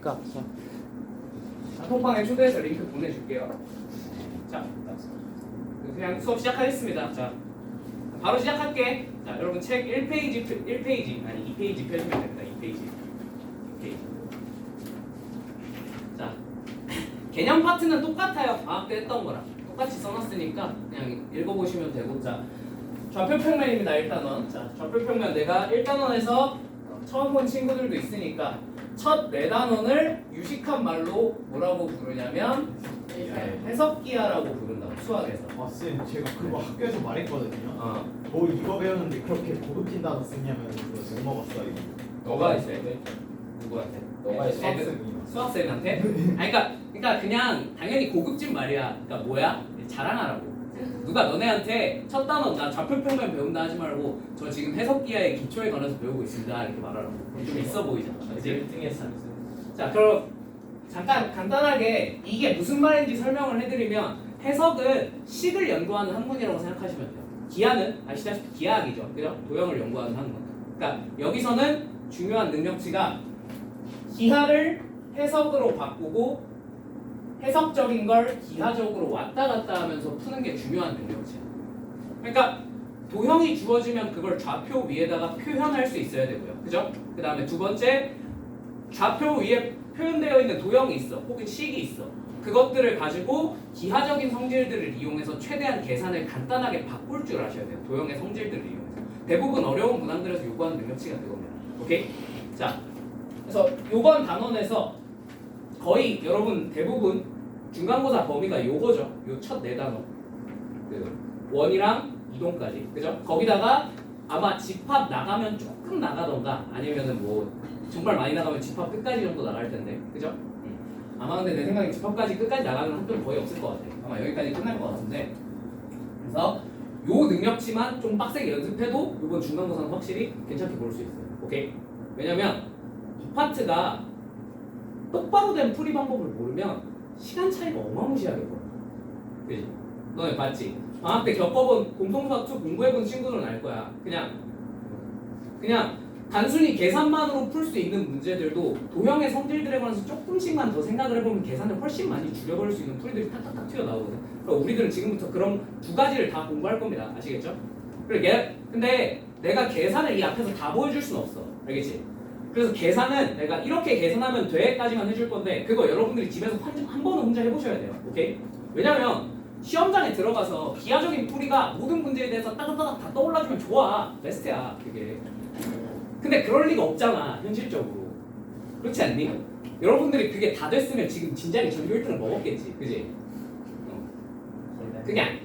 되니까. 자, 단톡방에 초대해서 링크 보내줄게요. 자, 그냥 수업 시작하겠습니다. 자, 바로 시작할게. 자, 여러분 책 1페이지 아니 2페이지 펴시면 됩니다. 2페이지. 자, 개념 파트는 똑같아요. 방학 때 했던 거랑 똑같이 써놨으니까 그냥 읽어보시면 되고. 자, 좌표평면입니다. 1단원. 자, 좌표평면 내가 1단원에서 처음 본 친구들도 있으니까 첫 4단원을 유식한 말로 뭐라고 부르냐면 해석기하라고 부른다고, 수학에서. 아, 쌤, 제가 그거 학교에서 말했거든요. 뭐 이거 배우는데 그렇게 고급진 단어 쓰냐면 그거 못 먹었어요. 너가 했어야 돼? 누구한테? 너가 했어? 수학쌤이요. 수학생한테? 아니, 그러니까 그냥 당연히 고급진 말이야. 그러니까 뭐야? 자랑하라고. 누가 너네한테 첫 단원 나 좌표평면 배운다 하지 말고 저 지금 해석기하의 기초에 관해서 배우고 있습니다 이렇게 말하라고. 좀 있어 보이잖아. 이제 1등했어. 자, 그럼 잠깐 간단하게 이게 무슨 말인지 설명을 해드리면, 해석은 식을 연구하는 학문이라고 생각하시면 돼요. 기하는 아시다시피 기하학이죠, 그죠? 도형을 연구하는 학문. 그러니까 여기서는 중요한 능력치가 기하를 해석으로 바꾸고 해석적인 걸 기하적으로 왔다 갔다 하면서 푸는 게 중요한 능력치야. 그러니까 도형이 주어지면 그걸 좌표 위에다가 표현할 수 있어야 되고요, 그죠? 그 다음에 두 번째, 좌표 위에 표현되어 있는 도형이 있어, 혹은 식이 있어. 그것들을 가지고 기하적인 성질들을 이용해서 최대한 계산을 간단하게 바꿀 줄 아셔야 돼요. 도형의 성질들을 이용해서. 대부분 어려운 문항들에서 요구하는 능력치가 그겁니다. 오케이? 자, 그래서 요번 단원에서 거의 여러분 대부분 중간고사 범위가 요거죠. 요 첫 4단원. 그 원이랑 이동까지. 그죠? 거기다가 아마 집합 나가면 조금 나가던가 아니면은 뭐 정말 많이 나가면 집합 끝까지 정도 나갈 텐데. 그죠? 아마 근데 내 생각에 집합까지 끝까지 나가는 학교는 거의 없을 것 같아요. 아마 여기까지 끝날 것 같은데. 그래서 요 능력치만 좀 빡세게 연습해도 이번 중간고사는 확실히 괜찮게 볼 수 있어요. 오케이? 왜냐면 이 파트가 똑바로 된 풀이 방법을 모르면 시간 차이가 어마무시하게 벌어. 그지? 너네 봤지? 방학 때 겪어본 공통사투 공부해본 친구들은 알 거야. 그냥 단순히 계산만으로 풀 수 있는 문제들도 도형의 성질들에 관해서 조금씩만 더 생각을 해보면 계산을 훨씬 많이 줄여버릴 수 있는 풀이들이 탁탁탁 튀어나오거든. 그러니까 우리들은 지금부터 그런 두 가지를 다 공부할 겁니다. 아시겠죠? 근데 내가 계산을 이 앞에서 다 보여줄 수는 없어. 알겠지? 그래서 계산은 내가 이렇게 계산하면 돼까지만 해줄 건데 그거 여러분들이 집에서 한 번은 혼자 해보셔야 돼요. 오케이? 왜냐면 시험장에 들어가서 기하적인 풀이가 모든 문제에 대해서 따닥따닥 다 떠올라주면 좋아. 베스트야 그게. 근데 그럴 리가 없잖아 현실적으로. 그렇지 않니? 여러분들이 그게 다 됐으면 지금 진작에 전교 1등을 먹었겠지. 그지? 그게 아니야.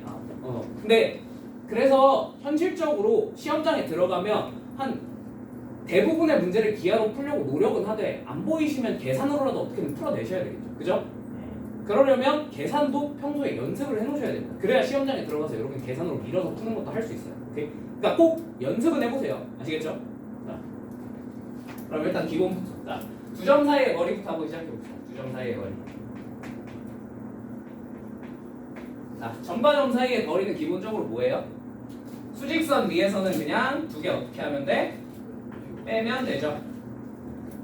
근데 그래서 현실적으로 시험장에 들어가면 한 대부분의 문제를 기하로 풀려고 노력은 하되 안 보이시면 계산으로라도 어떻게든 풀어내셔야 되겠죠. 그죠? 그러려면 계산도 평소에 연습을 해놓으셔야 됩니다. 그래야 시험장에 들어가서 여러분 계산으로 밀어서 푸는 것도 할 수 있어요. 오케이? 그러니까 꼭 연습은 해보세요. 아시겠죠? 자, 그럼 일단 기본부터. 자, 두 점 사이의 거리부터 한번 시작해봅시다. 두 점 사이의 거리. 자, 점과 점 사이의 거리는 기본적으로 뭐예요? 수직선 위에서는 그냥 두 개 어떻게 하면 돼? 빼면 되죠.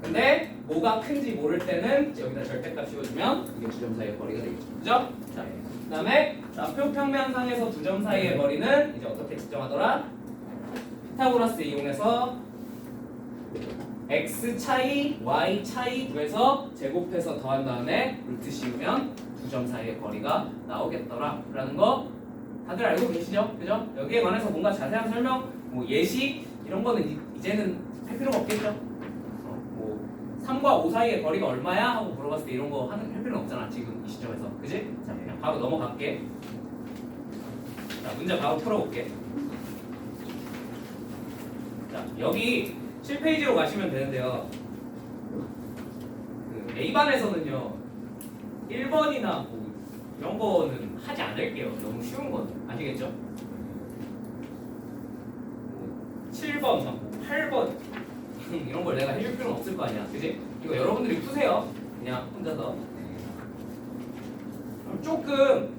근데 뭐가 큰지 모를 때는 여기다 절대값 씌워주면 이게 두 점 사이의 거리가 되겠죠. 그죠? 자, 그 다음에 좌표 평면상에서 두 점 사이의 거리는 이제 어떻게 측정하더라? 피타고라스 이용해서 x 차이, y 차이 구해서 제곱해서 더한 다음에 루트 씌우면 두 점 사이의 거리가 나오겠더라 라는 거 다들 알고 계시죠? 그죠? 여기에 관해서 뭔가 자세한 설명, 뭐 예시 이런 거는 이제는 할 필요가 없겠죠? 뭐 3과 5 사이의 거리가 얼마야? 하고 물어봤을 때 이런 거 할 필요는 없잖아 지금 이 시점에서. 그지? 자, 그냥 바로 넘어갈게. 자, 문제 바로 풀어볼게. 자, 여기 7페이지로 가시면 되는데요. 그 A반에서는요 1번이나 뭐 이런 거는 하지 않을게요. 너무 쉬운 거는. 아시겠죠? 7번, 8번 이런 걸 내가 해줄 필요는 없을 거 아니야. 그지? 이거 여러분들이 푸세요. 그냥 혼자서. 조금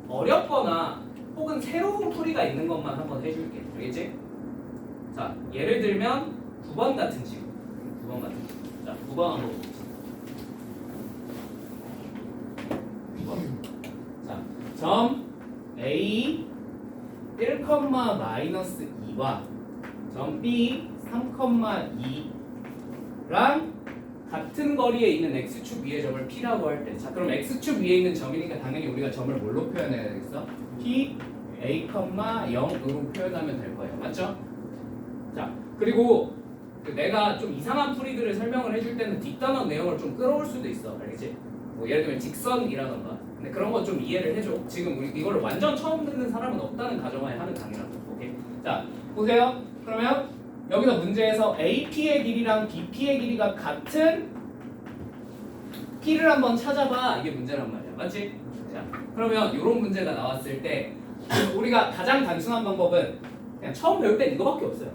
어렵거나 혹은 새로운 풀이가 있는 것만 한번 해줄게. 알겠지? 자, 예를 들면 9번 같은 친구. 9번 같은 친구. 자, 9번 한번 봅시다. 3,-2와 점 B 3,2랑 같은 거리에 있는 x축 위의 점을 P라고 할 때, 자 그럼 x축 위에 있는 점이니까 당연히 우리가 점을 뭘로 표현해야 되겠어? P A, 0으로 표현하면 될 거예요. 맞죠? 자 그리고 내가 좀 이상한 풀이들을 설명을 해줄 때는 뒷단원 내용을 좀 끌어올 수도 있어. 알겠지? 뭐 예를 들면 직선이라던가. 근데 그런 거 좀 이해를 해줘. 지금 우리 이거를 완전 처음 듣는 사람은 없다는 가정하에 하는 강의라고. 오케이? 자 보세요. 그러면 여기서 문제에서 AP의 길이랑 BP의 길이가 같은 P를 한번 찾아봐. 이게 문제란 말이야. 맞지? 자, 그러면 이런 문제가 나왔을 때 우리가 가장 단순한 방법은 그냥 처음 배울 땐 이거밖에 없어요.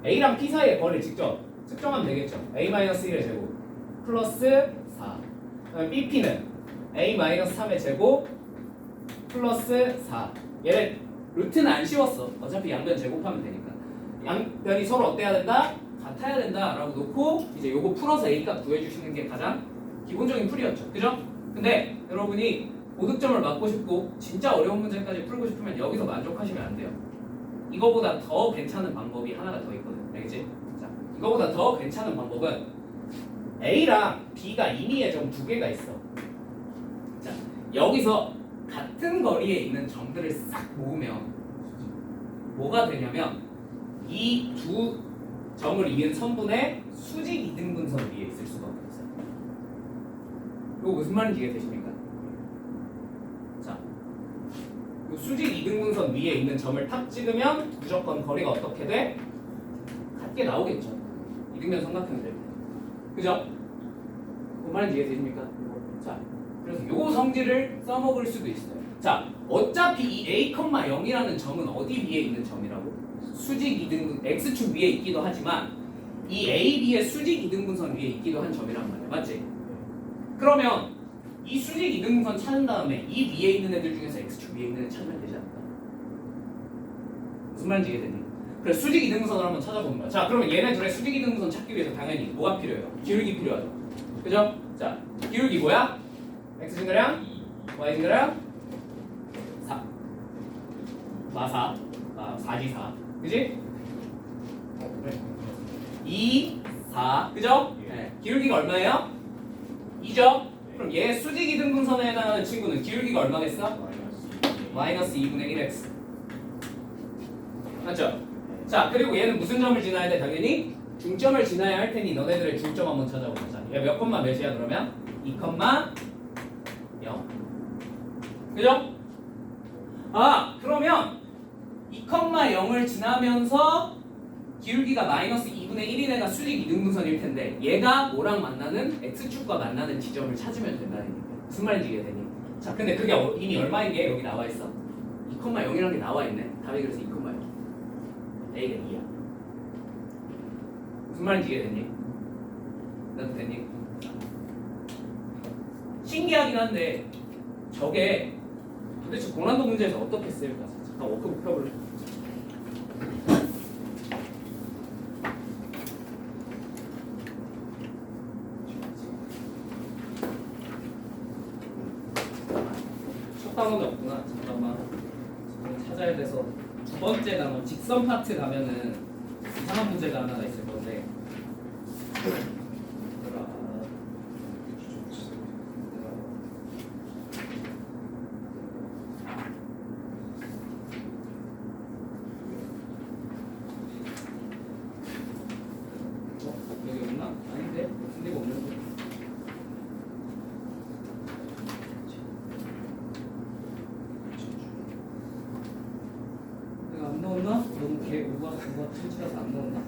A랑 P 사이의 거리를 직접 측정하면 되겠죠. A-1의 제곱 플러스 4. 그다음에 BP는 A-3의 제곱 플러스 4. 얘를 루트는 안 씌웠어. 어차피 양변 제곱하면 되니까. 양변이 서로 어때야 된다? 같아야 된다라고 놓고 이제 요거 풀어서 A 값 구해주시는 게 가장 기본적인 풀이었죠. 그죠? 근데 여러분이 고득점을 맞고 싶고 진짜 어려운 문제까지 풀고 싶으면 여기서 만족하시면 안 돼요. 이거보다 더 괜찮은 방법이 하나가 더 있거든. 알겠지? 자, 이거보다 더 괜찮은 방법은 A랑 B가 임의의 점 두 개가 있어. 자, 여기서 같은 거리에 있는 점들을 싹 모으면 뭐가 되냐면 이 두 점을 이은 선분의 수직 이등분선 위에 있을 수가 없어요. 이거 무슨 말인지 이해되십니까? 자, 이 수직 이등분선 위에 있는 점을 탁 찍으면 무조건 거리가 어떻게 돼? 같게 나오겠죠. 이등변 삼각형이 될 때. 그죠? 무슨 말인지 이해되십니까? 자, 그래서 요 성질을 써먹을 수도 있어요. 자, 어차피 이 A, 0이라는 점은 어디 위에 있는 점이라고? 수직 이등분 x축 위에 있기도 하지만 이 A, B의 수직 이등분선 위에 있기도 한 점이란 말이야. 맞지? 그러면 이 수직 이등분선 찾은 다음에 이 위에 있는 애들 중에서 x축 위에 있는 애 찾으면 되지 않을까? 무슨 말인지 이해되니? 그래 수직 이등분선을 한번 찾아보는 거야. 자, 그러면 얘네 둘의 수직 이등분선 찾기 위해서 당연히 뭐가 필요해요? 기울기 필요하죠. 그죠? 자, 기울기 뭐야? x 증가량, y 증가량 4. 마 4지 4. 그지? 그래. 2, 4. 그죠? 네. 기울기가 얼마예요? 2죠? 그럼 얘 수직 이등분선에 해당하는 친구는 기울기가 얼마겠어? 마이너스 2분의 1x. 맞죠? 자, 그리고 얘는 무슨 점을 지나야 돼? 당연히 중점을 지나야 할 테니 너네들의 중점 한번 찾아보자. 얘 몇 콤마 몇이야 그러면? 2, 0. 그죠? 아, 그러면 2,0을 지나면서 기울기가 마이너스 2분의 1인 애가 수직 이등분선일 텐데 얘가 뭐랑 만나는? x축과 만나는 지점을 찾으면 된다는 얘기야. 무슨 말인지 이해되니? 자, 근데 그게 이미 얼마인 게 여기 나와 있어. 2,0이라는 게 나와 있네. 답이 그래서 2,0. A가 2야. 무슨 말인지 이해되니? 나도 되니? 신기하긴 한데 저게 도대체 고난도 문제에서 어떻게 쓰일까? 잠깐 워크북 펴볼래? 첫 단원이 없구나. 잠깐만 찾아야 돼서 두 번째 단원 직선 파트 가면은 이상한 문제가 하나가 있을 건데 여기 없나? 아닌데? 근데 이거 없는데? 내가 안 넣었나? 너무 우가 칠칠해서 안 넣었나?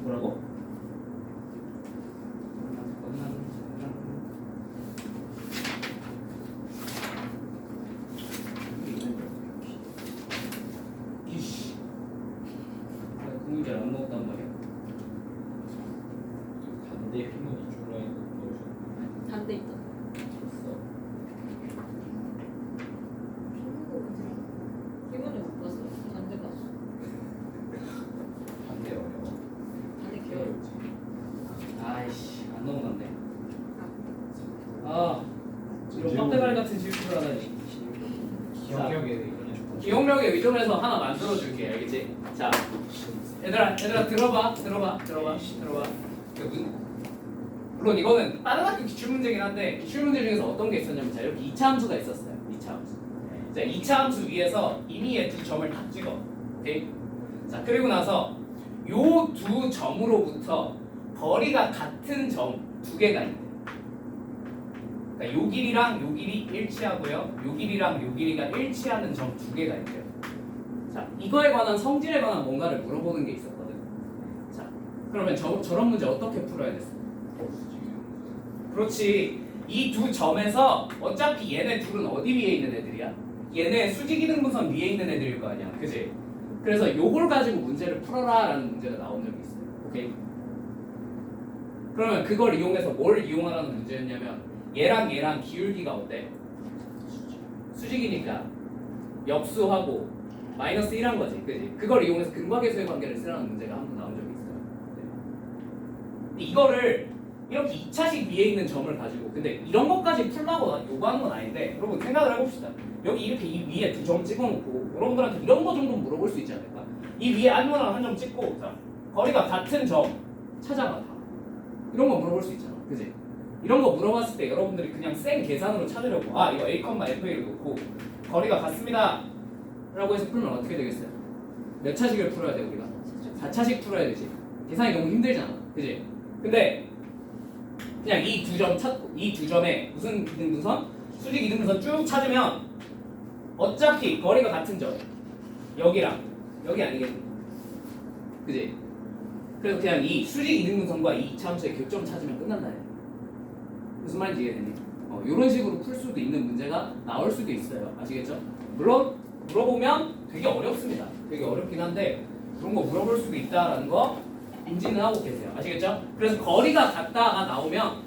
뭐라고? 이씨, 그 문제 안 넣었단 말이야. 단대 휘문이 중간에 넣으셨는데 단 기억력에 의존해. 기억력에 의존해서 하나 만들어줄게. 알겠지? 자, 얘들아 들어봐. 물론 이거는 다른 학교 기출문제긴 한데 기출문제 중에서 어떤 게 있었냐면 자 이렇게 2차 함수가 있었어요. 2차 함수. 자 2차 함수 위에서 이미 얘 두 점을 다 찍어. 오케이? 자 그리고 나서 요 두 점으로부터 거리가 같은 점 두 개가 있대. 그러니까 요 길이랑 요 길이 일치하고요. 요 길이랑 요 길이가 일치하는 점 두 개가 있대요. 자 이거에 관한 성질에 관한 뭔가를 물어보는 게 있었거든. 자 그러면 저런 문제 어떻게 풀어야 됐어? 그렇지. 이 두 점에서 어차피 얘네 둘은 어디 위에 있는 애들이야? 얘네 수직이등분선 위에 있는 애들일 거 아니야. 그지? 그래서 요걸 가지고 문제를 풀어라 라는 문제가 나온 적이 있어요. 오케이? 그러면 그걸 이용해서 뭘 이용하라는 문제였냐면 얘랑 기울기가 어때? 수직이니까 역수하고 마이너스 1한 거지. 그지? 그걸 이용해서 근과계수의 관계를 쓰라는 문제가 한 번 나온 적이 있어요. 네. 이거를 이렇게 2차식 위에 있는 점을 가지고 근데 이런 것까지 풀라고 요구하는 건 아닌데 여러분 생각을 해봅시다. 여기 이렇게 이 위에 두 점 찍어놓고 여러분들한테 이런 거 정도는 물어볼 수 있지 않을까? 이 위에 아무거나 한 점 찍고 자 거리가 같은 점 찾아봐. 다. 이런 거 물어볼 수 있잖아. 그지? 이런 거 물어봤을 때 여러분들이 그냥 생 계산으로 찾으려고 아 이거 A, FA를 놓고 거리가 같습니다 라고 해서 풀면 어떻게 되겠어요? 몇 차식을 풀어야 돼 우리가? 4차식 풀어야 되지. 계산이 너무 힘들잖아. 그지? 근데 그냥 이 두 점 찾고 이 두 점에 무슨 이등분선? 수직 이등분선 쭉 찾으면 어차피 거리가 같은 점 여기랑 여기 아니겠니? 그지? 그래서 그냥 이 수직 이등분선과 이 2차 함수의 교점 찾으면 끝난다. 무슨 말인지 이해되니? 이런 식으로 풀 수도 있는 문제가 나올 수도 있어요. 아시겠죠? 물론 물어보면 되게 어렵습니다. 되게 어렵긴 한데 그런 거 물어볼 수도 있다라는 거 인지는 하고 계세요. 아시겠죠? 그래서 거리가 같다가 나오면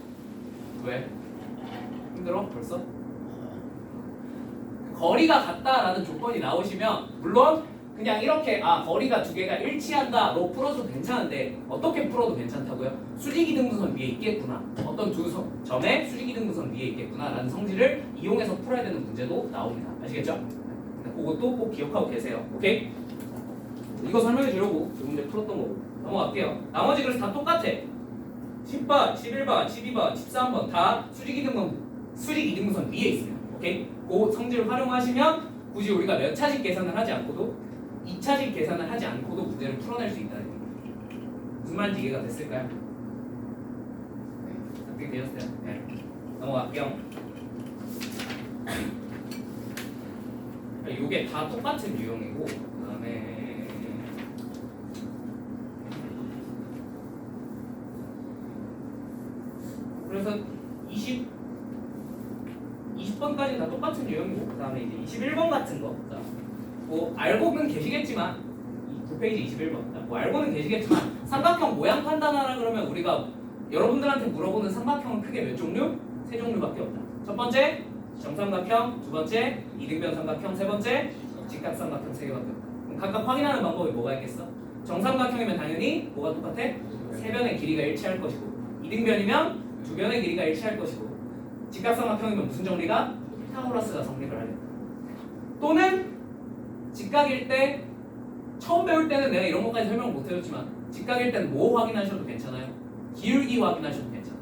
왜? 힘들어? 벌써? 거리가 같다라는 조건이 나오시면 물론 그냥 이렇게 거리가 두 개가 일치한다로 풀어도 괜찮은데 어떻게 풀어도 괜찮다고요? 수직이등분선 위에 있겠구나. 어떤 두 점에 수직이등분선 위에 있겠구나 라는 성질을 이용해서 풀어야 되는 문제도 나옵니다. 아시겠죠? 그것도 꼭 기억하고 계세요. 오케이? 이거 설명해 주려고 이 문제 풀었던 거고 넘어갈게요. 나머지 그래서 다 똑같아. 10번, 11번, 12번, 13번 다 수직이등분선 위에 있어요. 오케이? 그 성질을 활용하시면 굳이 우리가 몇 차식 계산을 하지 않고도 2차식 계산을 하지 않고도 문제를 풀어낼 수 있다는 얘기예요. 무슨 말인지 이해가 됐을까요? 네, 어떻게 되셨어요? 네. 넘어갈게요. 이게 다 똑같은 유형이고 그다음에 그래서 20번까지 다 똑같은 유형이고 그 다음에 이제 21번 같은 거 자, 뭐 알고는 계시겠지만 9페이지 21번 자, 뭐 알고는 계시겠지만 삼각형 모양 판단하라 그러면 우리가 여러분들한테 물어보는 삼각형은 크게 몇 종류? 3종류밖에 없다. 첫 번째 정삼각형, 두 번째 이등변 삼각형, 세 번째 직각삼각형 3개밖에 없다. 그럼 각각 확인하는 방법이 뭐가 있겠어? 정삼각형이면 당연히 뭐가 똑같아? 세 변의 길이가 일치할 것이고 이등변이면 두 변의 길이가 일치할 것이고 직각삼각형이면 무슨 정리가? 피타고라스가 성립을 하겠다. 또는 직각일 때 처음 배울 때는 내가 이런 것까지 설명 못 해줬지만 직각일 때는 뭐 확인하셔도 괜찮아요? 기울기 확인하셔도 괜찮아요.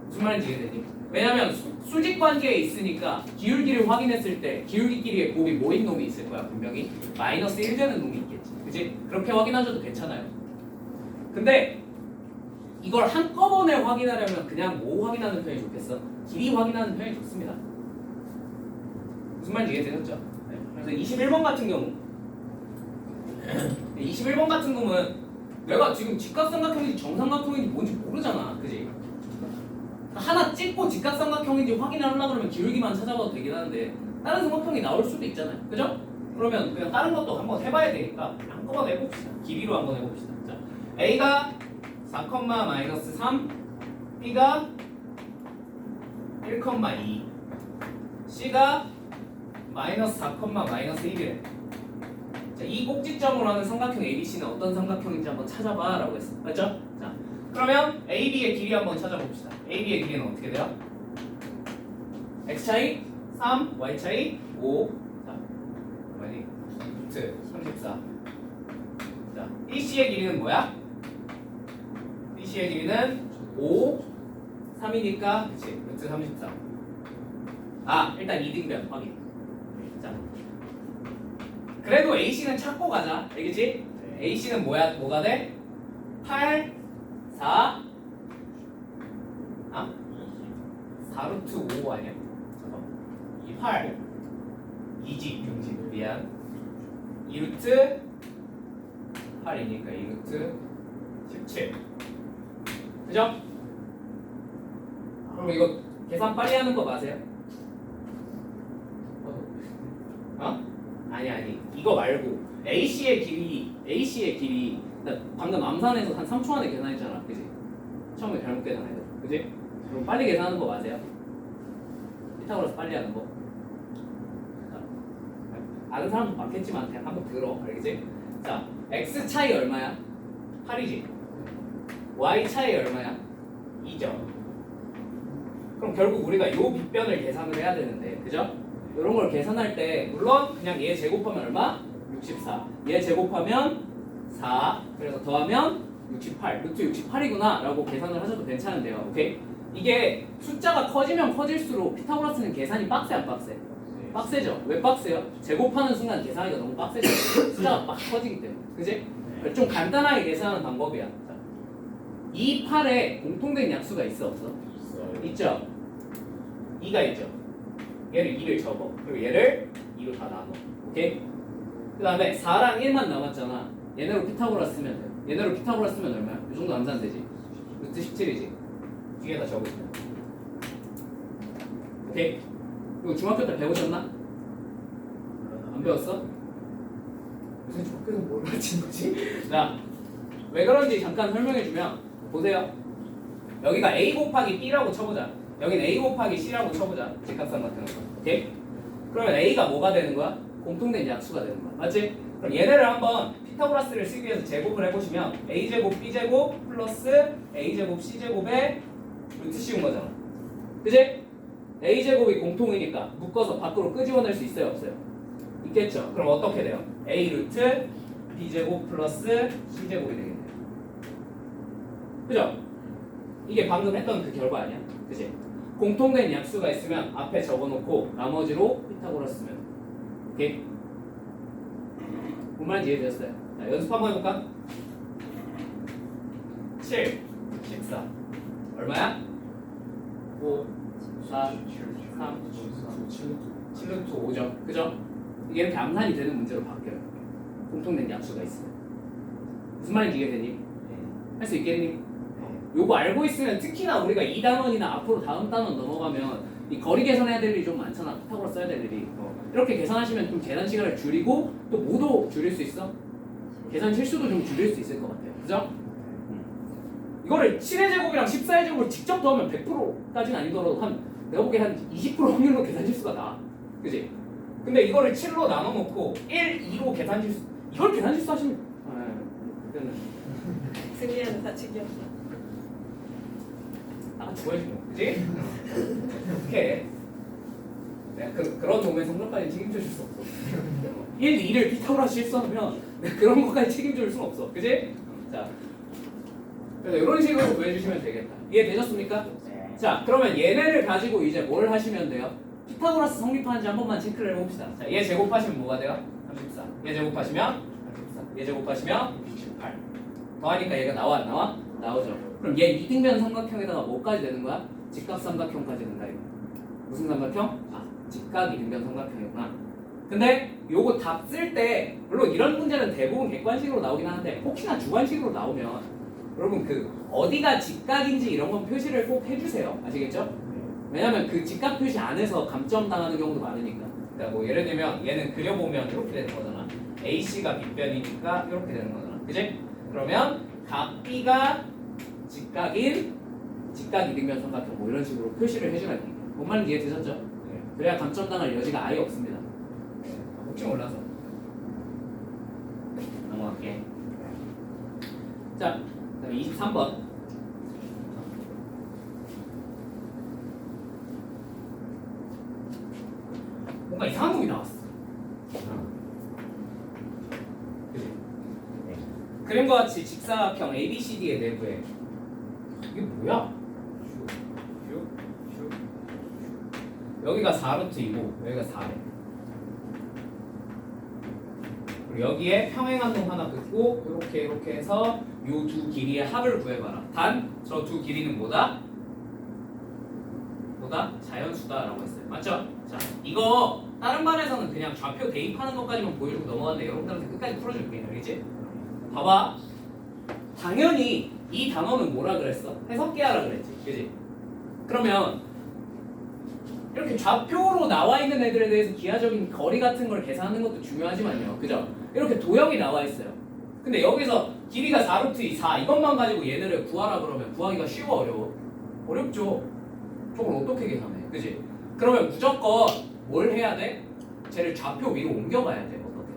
무슨 말인지 이해되니? 왜냐면 수직 관계에 있으니까 기울기를 확인했을 때 기울기끼리의 곱이 뭐인 놈이 있을 거야. 분명히 마이너스 1 되는 놈이 있겠지. 그치? 그렇게 확인하셔도 괜찮아요. 근데 이걸 한꺼번에 확인하려면 그냥 뭐 확인하는 편이 좋겠어? 길이 확인하는 편이 좋습니다. 무슨 말인지 이해되셨죠? 네. 그래서 21번 같은 경우 21번 같은 경우는 내가 지금 직각삼각형인지 정삼각형인지 뭔지 모르잖아. 그지? 하나 찍고 직각삼각형인지 확인하려고 그러면 기울기만 찾아봐도 되긴 하는데 다른 삼각형이 나올 수도 있잖아요. 그죠? 그러면 그냥 다른 것도 한번 해봐야 되니까 한꺼번에 해봅시다. 길이로 한번 해봅시다. 자, A가 4,-3, B가 1,2, C가 -4,-1이래. 자, 이 꼭지점으로 하는 삼각형 ABC는 어떤 삼각형인지 한번 찾아봐 라고 했어. 맞죠? 자, 그러면 AB의 길이 한번 찾아봅시다. AB의 길이는 어떻게 돼요? X차이 3 y 차이 5. 자, 뭐니? 루트 34. 자, BC의 길이는 뭐야? BC의 길이는 5 3이니까 그치 루트 34. 아 일단 이등변 확인. 자 그래도 AC는 찾고 가자 알겠지? AC는 뭐가 돼? 8 4 4루트 5 아니야? 잠깐만 8 2지 경지 미안 2루트 8이니까 2루트 17 그죠? 그럼 이거 계산 빨리 하는 거 맞아요? 어? 아니 이거 말고 AC의 길이 나 방금 암산해서 한 3초 안에 계산했잖아 그지? 처음에 잘못 계산해서 그지? 그럼 빨리 계산하는 거 맞아요? 피타고라스 빨리 하는 거 아는 사람도 많겠지만 그냥 한번 들어 알겠지? 자 X 차이 얼마야? 8이지 Y 차이 얼마야? 2죠 그럼 결국 우리가 요 빗변을 계산을 해야 되는데 그죠? 이런 걸 계산할 때 물론 그냥 얘 제곱하면 얼마? 64 얘 제곱하면 4 그래서 더하면 68 루트 68이구나 라고 계산을 하셔도 괜찮은데요 오케이? 이게 숫자가 커지면 커질수록 피타고라스는 계산이 빡세 안 빡세? 빡세죠? 왜 빡세요? 제곱하는 순간 계산하기가 너무 빡세죠 숫자가 막 커지기 때문에 그지? 좀 간단하게 계산하는 방법이야 자, 이 팔에 공통된 약수가 있어 없어? 있죠? 2가 있죠? 얘를 2를 접어 그리고 얘를 2로 다 나눠 오케이? 그 다음에 4랑 1만 남았잖아 얘네로 피타고라스 쓰면 돼요 얘네로 피타고라스 쓰면 얼마야? 이 정도 암산 되지? 루트 17이지? 뒤에다 적으시면 오케이? 이거 중학교 때 배우셨나? 안 배웠어? 무슨 중학교에서 뭘 가르친 거지? 자, 왜 그런지 잠깐 설명해주면 보세요 여기가 A 곱하기 B라고 쳐보자 여긴 A 곱하기 C라고 쳐보자 직각삼 같은 거 오케이? 그러면 A가 뭐가 되는 거야? 공통된 약수가 되는 거야 맞지? 그럼 얘네를 한번 피타고라스를 쓰기 위해서 제곱을 해보시면 A제곱 B제곱 플러스 A제곱 C제곱에 루트 씌운 거잖아 그치? A제곱이 공통이니까 묶어서 밖으로 끄집어낼 수 있어요 없어요? 있겠죠? 그럼 어떻게 돼요? A 루트 B제곱 플러스 C제곱이 되겠네요 그죠? 이게 방금 했던 그 결과 아니야? 그치? 공통된 약수가 있으면 앞에 적어놓고 나머지로 피타고라스 쓰면 오케이? 뭔 말인지 이해되셨어요? 자, 연습 한번 해볼까? 7, 14 얼마야? 5, 4, 3, 7루트 5죠 그죠? 이게 이렇게 암산이 되는 문제로 바뀌어요 공통된 약수가 있으면 무슨 말인지 이해되니? 할 수 있겠니? 요거 알고 있으면 특히나 우리가 2단원이나 앞으로 다음 단원 넘어가면 이 거리 계산해야 될 일이 좀 많잖아 피타고라스 써야 될 일이 이렇게 계산하시면 좀 계산 시간을 줄이고 또 뭐도 줄일 수 있어? 계산 실수도 좀 줄일 수 있을 것 같아요 그죠? 이거를 7의 제곱이랑 14의 제곱을 직접 더하면 100%까지는 아니더라도 내가 보기에 한 20% 확률로 계산 실수가 나 그지? 근데 이거를 7로 나눠 놓고 1, 2로 계산 실수 이걸 계산 실수 하시면 그때는 승리하는 사측이었어. 죽어야지 뭐 그지? 어떻게 내가 그런 놈의 성적까지 책임져 줄 수 없어 1, 2를 피타고라스 실수하면 내가 그런 것까지 책임져 줄 수는 없어 그지? 자 그래서 이런 식으로 구해주시면 되겠다 이해되셨습니까? 네. 자 그러면 얘네를 가지고 이제 뭘 하시면 돼요? 피타고라스 성립하는지 한 번만 체크를 해봅시다 자, 얘 제곱하시면 뭐가 돼요? 34 얘 제곱하시면 34 얘 제곱하시면 68 더하니까 얘가 나와 안 나와? 나오죠 그럼 얘 이등변 삼각형에다가 뭐까지 되는 거야? 직각 삼각형까지 된다 이거 무슨 삼각형? 아 직각 이등변 삼각형이구나 근데 요거 답 쓸 때 물론 이런 문제는 대부분 객관식으로 나오긴 하는데 혹시나 주관식으로 나오면 여러분 그 어디가 직각인지 이런 건 표시를 꼭 해주세요 아시겠죠? 왜냐면 그 직각 표시 안에서 감점 당하는 경우도 많으니까 그러니까 뭐 예를 들면 얘는 그려보면 이렇게 되는 거잖아 AC가 빗변이니까 이렇게 되는 거잖아 그지? 그러면 각 B가 직각인 직각 이등변 삼각형 뭐 이런 식으로 표시를 해주면 돼요 뭔 말인지 이해되셨죠? 네. 그래야 감점 당할 여지가 아예 없습니다 네. 혹시 몰라서 넘어갈게 자 그다음에 23번 뭔가 이상한 놈이 나왔어. 그지? 그림과 같이 직사각형 ABCD의 내부에 이게 뭐야? 여기가 4루트이고 여기가 4래. 그리고 여기에 평행한 놈 하나 긋고 이렇게 해서 요 두 길이의 합을 구해봐라. 단 저 두 길이는 뭐다? 자연수다라고 했어요. 맞죠? 자, 이거 다른 반에서는 그냥 좌표 대입하는 것까지만 보여주고 넘어갔는데 여러분들한테 끝까지 풀어줄게. 알겠지? 봐봐. 당연히 이 단어는 뭐라 그랬어? 해석계하라 그랬지. 그지? 그러면 이렇게 좌표로 나와 있는 애들에 대해서 기하적인 거리 같은 걸 계산하는 것도 중요하지만요. 그죠? 이렇게 도형이 나와 있어요. 근데 여기서 길이가 4루트 4 이것만 가지고 얘네를 구하라 그러면 구하기가 쉬워 어려워? 어렵죠. 저걸 어떻게 계산해? 그지? 그러면 무조건 뭘 해야 돼? 쟤를 좌표 위로 옮겨가야 돼. 어떻게?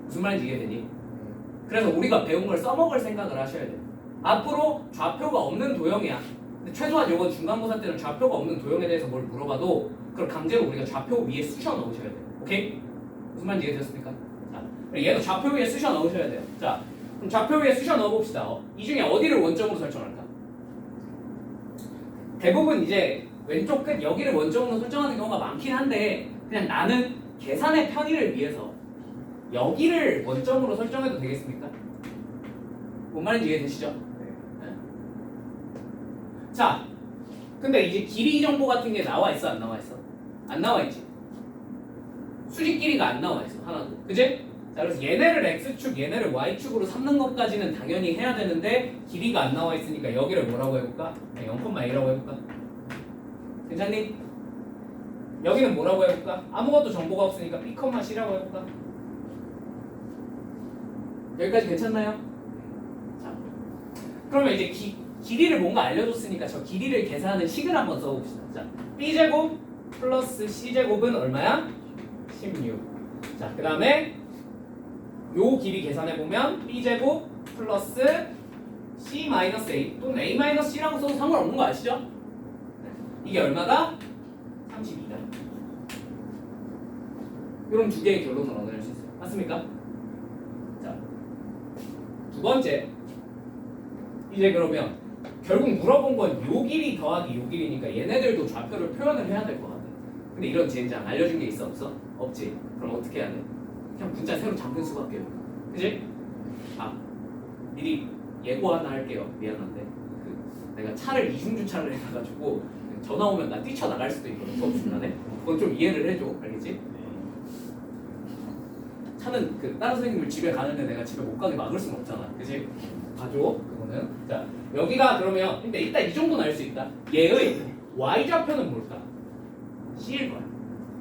무슨 말인지 이해되니? 그래서 우리가 배운 걸 써먹을 생각을 하셔야 돼요. 앞으로 좌표가 없는 도형이야. 근데 최소한 이번 중간고사 때는 좌표가 없는 도형에 대해서 뭘 물어봐도 그걸 강제로 우리가 좌표 위에 쑤셔 넣으셔야 돼요. 오케이? 무슨 말인지 이해되셨습니까? 자, 얘도 좌표 위에 쑤셔 넣으셔야 돼요. 자, 그럼 좌표 위에 쑤셔 넣어봅시다. 이 중에 어디를 원점으로 설정할까? 대부분 이제 왼쪽 끝 여기를 원점으로 설정하는 경우가 많긴 한데 그냥 나는 계산의 편의를 위해서 여기를 원점으로 설정해도 되겠습니까? 뭔 말인지 이해되시죠? 네. 자, 근데 이제 길이 정보 같은 게 나와 있어 안 나와 있어? 안 나와 있지. 수직 길이가 안 나와 있어 하나도. 그지? 자, 그래서 얘네를 x축, 얘네를 y축으로 삼는 것까지는 당연히 해야 되는데 길이가 안 나와 있으니까 여기를 뭐라고 해볼까? 0,a라고 해볼까? 괜찮니? 여기는 뭐라고 해볼까? 아무것도 정보가 없으니까 b,c라고 해볼까? 여기까지 괜찮나요? 자, 그러면 이제 길이를 뭔가 알려줬으니까 저 길이를 계산하는 식을 한번 써봅시다. 자, b제곱 플러스 c제곱은 얼마야? 16. 자, 그 다음에 요 길이 계산해보면 b제곱 플러스 c-a 또는 a-c라고 써도 상관없는 거 아시죠? 이게 얼마다? 32다. 이런 두 개의 결론을 얻어낼 수 있어요. 맞습니까? 자, 두 번째. 이제 그러면 결국 물어본 건 요 길이 더하기 요 길이니까 얘네들도 좌표를 표현을 해야 될 것 같아. 근데 이런 젠장 알려준 게 있어 없어? 없지. 그럼 어떻게 해야 돼? 그냥 문자 새로 잠근 수밖에 없어. 그지? 아, 미리 예고 하나 할게요. 미안한데 내가 차를 이중주차를 해놔가지고 전화 오면 나 뛰쳐나갈 수도 있거든. 수업 중간에. 그건 좀 이해를 해줘. 알겠지? 차는 그 다른 선생님을 집에 가는데 내가 집에 못 가게 막을 수는 없잖아. 그지? 가줘. 그거는. 자, 여기가 그러면 근데 일단 이 정도는 알 수 있다. 얘의 y좌표는 뭘까? c일 거야.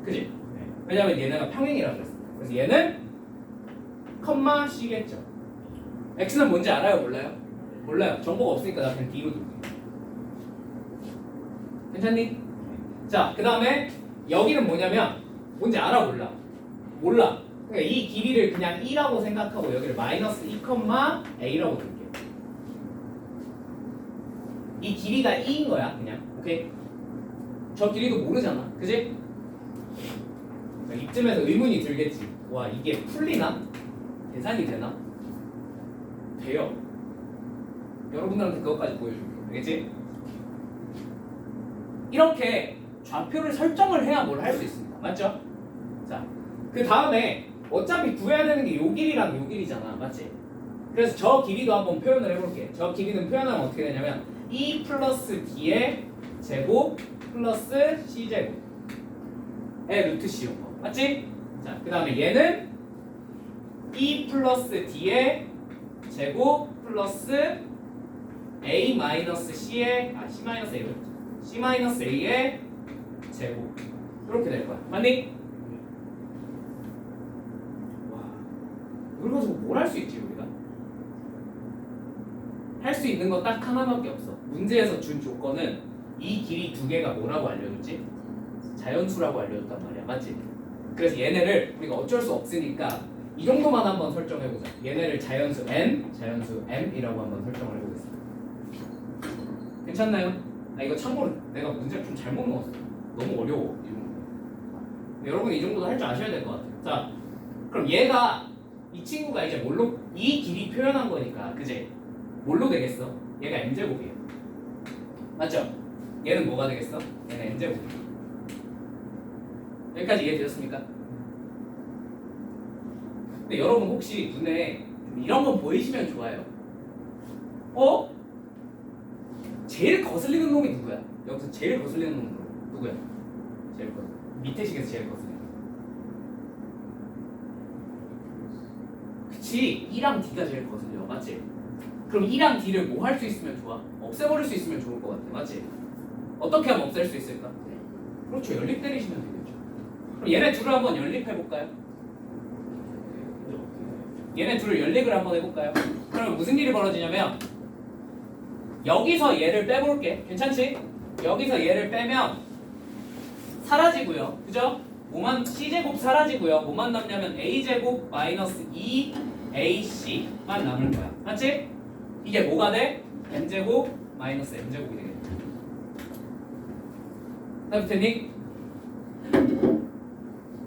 그지? 왜냐면 얘네가 평행이라고 그랬어. 그래서 얘는 컴마 c겠죠. x는 뭔지 알아요? 몰라요? 몰라요. 정보가 없으니까 나 그냥 d로 둘게. 괜찮니? 자, 그 다음에 여기는 뭐냐면 뭔지 알아? 몰라? 몰라. 그러니까 이 길이를 그냥 2라고 생각하고 여기를 마이너스 2,a라고 둘게. 이 길이가 2인 거야 그냥. 오케이? 저 길이도 모르잖아. 그지? 이쯤에서 의문이 들겠지. 와, 이게 풀리나? 계산이 되나? 돼요. 여러분들한테 그것까지 보여줄게. 알겠지? 이렇게 좌표를 설정을 해야 뭘 할 수 있습니다. 맞죠? 자, 그 다음에 어차피 구해야 되는 게 요 길이랑 요 길이잖아. 맞지? 그래서 저 길이도 한번 표현을 해볼게. 저 길이는 표현하면 어떻게 되냐면 E 플러스 D의 제곱 플러스 C제곱의 루트 C용 거. 맞지? 자, 그 다음에 얘는 E 플러스 D의 제곱 플러스 A 마이너스 C의 C 마이너스 A를 C 마이너스 A의 제곱 이렇게 될 거야. 맞니? 와, 이걸 가지고 뭘 할 수 있지 우리가? 할 수 있는 거 딱 하나밖에 없어. 문제에서 준 조건은 이 길이 두 개가 뭐라고 알려줬지? 자연수라고 알려줬단 말이야. 맞지? 그래서 얘네를 우리가 어쩔 수 없으니까 이 정도만 한번 설정해보자. 얘네를 자연수 n, 자연수 m이라고 한번 설정을 해보겠습니다. 괜찮나요? 나 이거 참고로 내가 문제를 좀 잘못 넣었어. 너무 어려워. 여러분 이 정도도 할 줄 아셔야 될 것 같아요. 자, 그럼 얘가 이 친구가 이제 뭘로 이 길이 표현한 거니까 그제 뭘로 되겠어? 얘가 m제곱이에요. 맞죠? 얘는 뭐가 되겠어? 얘는 n제곱. 여기까지 이해되셨습니까? 근데 여러분 혹시 눈에 좀 이런 거 보이시면 좋아요. 어? 제일 거슬리는 놈이 누구야? 여기서 제일 거슬리는 놈은 누구야? 제일 밑에 식에서 제일 거슬리는 놈. 그치? 2랑 D가 제일 거슬려. 맞지? 그럼 2랑 D를 뭐 할 수 있으면 좋아? 없애버릴 수 있으면 좋을 것 같아. 맞지? 어떻게 하면 없앨 수 있을까? 그렇죠. 연립 때리시면 되겠죠. 그럼 얘네 둘을 한번 연립해볼까요? 얘네 둘을 연립을 한번 해볼까요? 그러면 무슨 일이 벌어지냐면 여기서 얘를 빼볼게. 괜찮지? 여기서 얘를 빼면 사라지고요. 그죠? 뭐만 C제곱 사라지고요. 뭐만 남냐면 A제곱 마이너스 2AC만 남을 거야. 맞지? 이게 뭐가 돼? M제곱 마이너스 M제곱이 되겠다. 나부터니?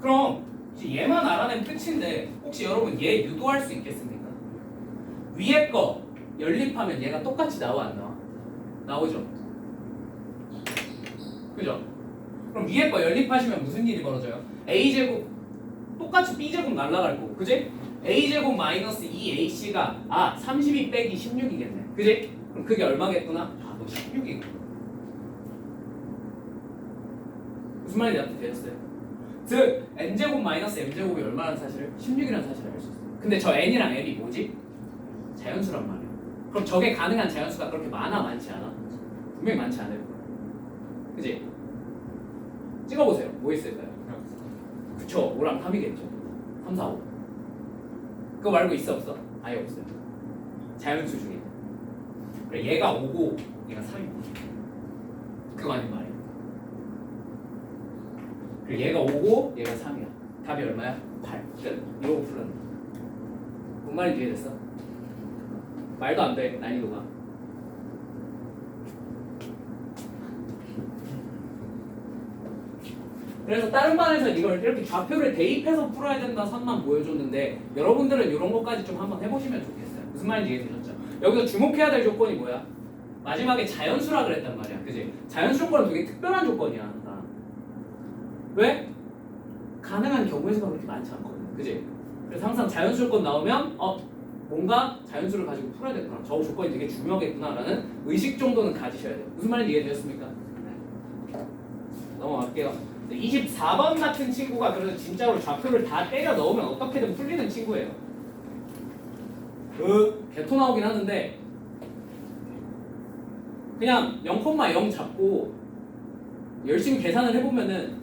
그럼 이제 얘만 알아내면 끝인데 혹시 여러분 얘 유도할 수 있겠습니까? 위에 거 연립하면 얘가 똑같이 나와 안 나와? 나오죠? 그죠? 그럼 위에 거 연립하시면 무슨 일이 벌어져요? A제곱 똑같이 B제곱 날라갈 거고 그지? A제곱 마이너스 2AC가 32 빼기 16이겠네 그지? 그럼 그게 얼마겠구나? 너 16이구나 무슨 말인지 나한테 되셨어요? 즉 n제곱 마이너스 m제곱이 얼마라는 사실을 16이라는 사실을 알 수 있어요. 근데 저 n이랑 m이 뭐지? 자연수란 말이에요. 그럼 저게 가능한 자연수가 그렇게 많아 많지 않아? 분명히 많지 않을 거예요. 그지? 찍어보세요. 뭐 있을까요? 그쵸 5랑 3이겠죠 3, 4, 5 그거 말고 있어 없어? 아예 없어요. 자연수 중에 그래 얘가 5고 얘가 3이고 그거 아닌 말이에요. 그리고 얘가 5고 얘가 3이야. 답이 얼마야? 8. 끝. 이러고 풀었네. 뭔 말인지 이해됐어? 말도 안 돼. 난이도가. 그래서 다른 반에서 이걸 이렇게 좌표를 대입해서 풀어야 된다 선만 보여줬는데 여러분들은 이런 것까지 좀 한번 해보시면 좋겠어요. 무슨 말인지 이해되셨죠? 여기서 주목해야 될 조건이 뭐야? 마지막에 자연수라 그랬단 말이야. 그지? 자연수 조건은 되게 특별한 조건이야. 왜? 가능한 경우의 수가 그렇게 많지 않거든. 그지? 그래서 항상 자연수 조건 나오면 뭔가 자연수를 가지고 풀어야 되구나. 저 조건이 되게 중요하겠구나라는 의식 정도는 가지셔야 돼요. 무슨 말인지 이해되셨습니까? 넘어갈게요. 24번 같은 친구가 그래서 진짜로 좌표를 다 때려 넣으면 어떻게든 풀리는 친구예요. 개토 나오긴 하는데 그냥 0,0 잡고 열심히 계산을 해보면은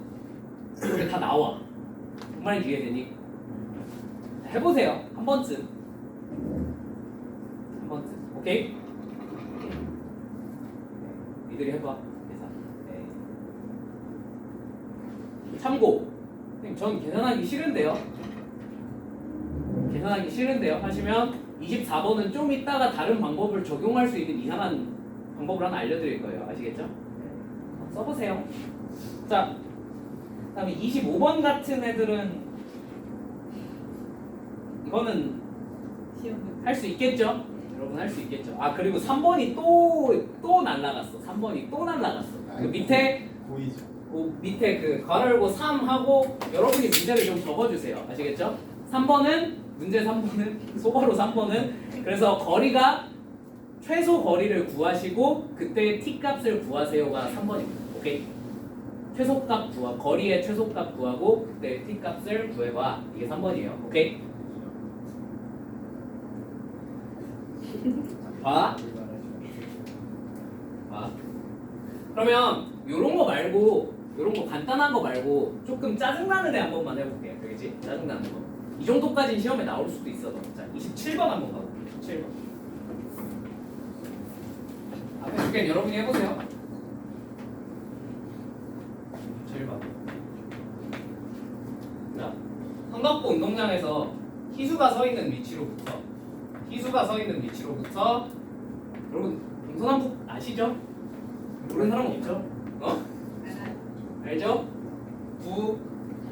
이게 다 나와. 무슨 말인지 이해되니? 해보세요. 한 번쯤. 한 번쯤. 오케이? 니들이 해봐. 계산. 네. 참고. 선생님, 전 계산하기 싫은데요. 계산하기 싫은데요. 하시면 24번은 좀 이따가 다른 방법을 적용할 수 있는 이상한 방법을 하나 알려드릴 거예요. 아시겠죠? 써보세요. 자. 그다음에 25번 같은 애들은 이거는 할 수 있겠죠? 여러분 할 수 있겠죠? 그리고 3번이 또 날라갔어. 3번이 또 날라갔어. 그 밑에 보이죠? 밑에 그 괄호열고 3 하고 여러분이 문제를 좀 적어주세요. 아시겠죠? 3번은 문제 3번은 소괄호 3번은 그래서 거리가 최소 거리를 구하시고 그때 t 값을 구하세요가 3번입니다. 오케이? 최소값 구하 거리의 최소값 구하고 그때 t 값을 구해봐. 이게 3번이에요. 오케이? 봐. 그러면 요런 거 말고 요런 거 간단한 거 말고 조금 짜증나는 애 한 번만 해볼게요. 그렇지? 짜증나는 거. 이 정도까지는 시험에 나올 수도 있어. 자, 27번 한번 가볼게요. 27번. 앞에 두 개는 여러분이 해보세요. 27번. 자, 성덕고 운동장에서 희수가 서 있는 위치로부터 여러분 동서남북 아시죠? 모르는 사람 없죠? 알죠?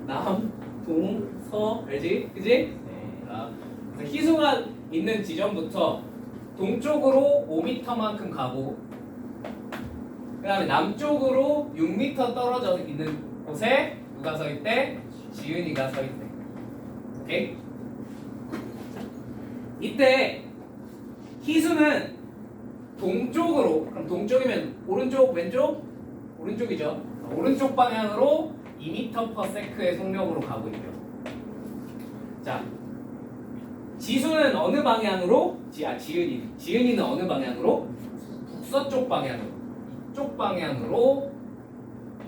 남, 동, 서, 알지? 그지? 그래서 희수가 있는 지점부터 동쪽으로 5m만큼 가고 그 다음에 남쪽으로 6m 떨어져 있는 곳에 누가 서 있대? 지은이가 서 있대. 오케이? 이때 희수는 동쪽으로, 그럼 동쪽이면 오른쪽, 왼쪽? 오른쪽이죠. 오른쪽 방향으로 2m/s의 속력으로 가고 있대요. 자, 지수는 어느 방향으로? 지은이는 어느 방향으로? 북서쪽 방향으로. 이쪽 방향으로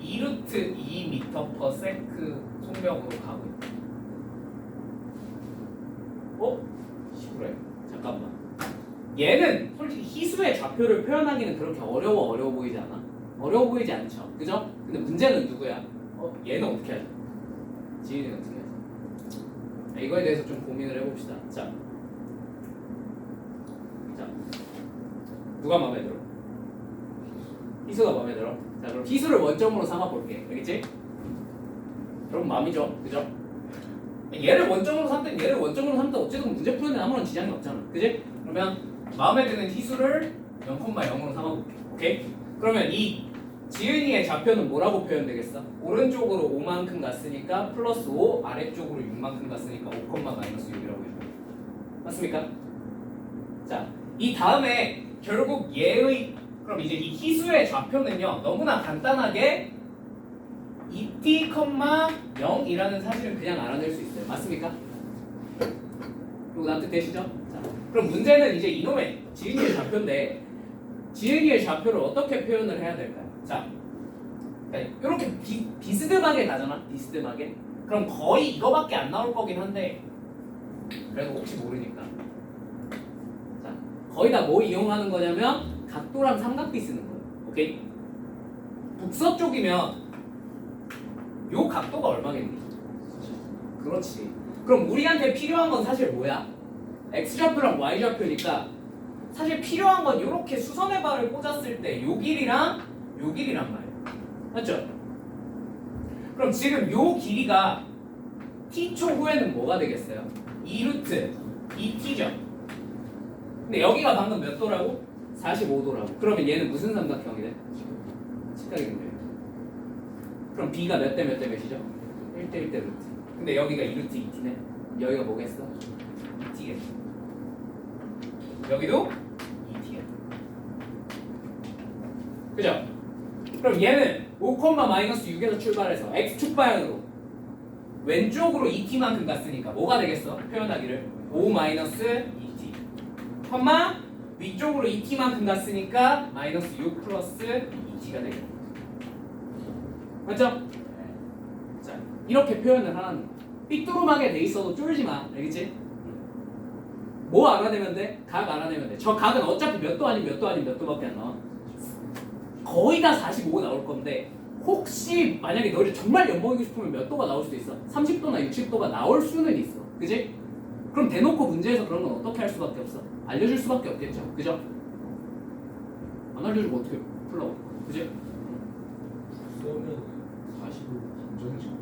2루트 2m/s 속력으로 가고 있다. 그래. 잠깐만. 얘는 솔직히 희수의 좌표를 표현하기는 그렇게 어려워 보이지 않아? 어려워 보이지 않죠? 그죠? 근데 문제는 누구야? 얘는 어떻게 하죠? 지은이는 어떻게 하죠? 이거에 대해서 좀 고민을 해봅시다. 자, 누가 마음에 들어? 희수가 마음에 들어? 자, 그럼 희수를 원점으로 삼아볼게. 알겠지? 그럼 마음이죠. 그죠? 얘를 원점으로 삼든 얘를 원점으로 삼든 어쨌든 문제 푸는 데 아무런 지장이 없잖아. 그지? 그러면 마음에 드는 희수를 0,0으로 삼아볼게. 오케이? 그러면 이 지은이의 좌표는 뭐라고 표현되겠어? 오른쪽으로 5만큼 갔으니까 플러스 5, 아래쪽으로 6만큼 갔으니까 5, 마이너스 6이라고 해줘. 맞습니까? 자, 이 다음에 결국 얘의 그럼 이제 이 희수의 좌표는요 너무나 간단하게 2t, 0이라는 사실을 그냥 알아낼 수 있어요. 맞습니까? 이거 납득되시죠? 자, 그럼 문제는 이제 이놈의 지은이의 좌표인데 지은이의 좌표를 어떻게 표현을 해야 될까요? 자, 이렇게 비스듬하게 가잖아. 비스듬하게. 그럼 거의 이거밖에 안 나올 거긴 한데 그래도 혹시 모르니까. 자, 거의 다 뭐 이용하는 거냐면 각도랑 삼각비 쓰는 거예요. 오케이? 북서쪽이면 요 각도가 얼마겠니? 그렇지. 그럼 우리한테 필요한 건 사실 뭐야? x좌표랑 y좌표니까 사실 필요한 건 이렇게 수선의 발을 꽂았을 때 요 길이랑 요 길이란 말이야. 맞죠? 그럼 지금 요 길이가 t초 후에는 뭐가 되겠어요? 2루트 2t죠. 근데 여기가 방금 몇 도라고? 45도라고. 그러면 얘는 무슨 삼각형이 돼? 직각이겠네요. 그럼 b가 몇 대 몇 대 몇이죠? 1대 1대 루트. 근데 여기가 2루트 2t네. 여기가 뭐겠어? 2t겠어. 여기도 2t야. 그죠? 그럼 얘는 5,-6에서 출발해서 x축 방향으로 왼쪽으로 2t만큼 갔으니까 뭐가 되겠어? 표현하기를 5-2t 위쪽으로 2t만큼 갔으니까 마이너스 6 플러스 2t가 되겠다. 맞죠? 자, 이렇게 표현을 하는 삐뚤음하게 돼 있어도 쫄지 마. 알겠지? 뭐 알아내면 돼? 각 알아내면 돼. 저 각은 어차피 몇 도 아니면 몇 도 아니면 몇 도밖에 안 나와. 거의 다 45 나올 건데 혹시 만약에 너를 정말 엿먹이고 싶으면 몇 도가 나올 수도 있어. 30도나 60도가 나올 수는 있어. 그지? 그럼 대놓고 문제에서 그런 건 어떻게 할 수밖에 없어? 알려줄 수밖에 없겠죠. 그죠? 안 알려주고 어떻게 풀라고? 그지? 그러면 45 감정식으로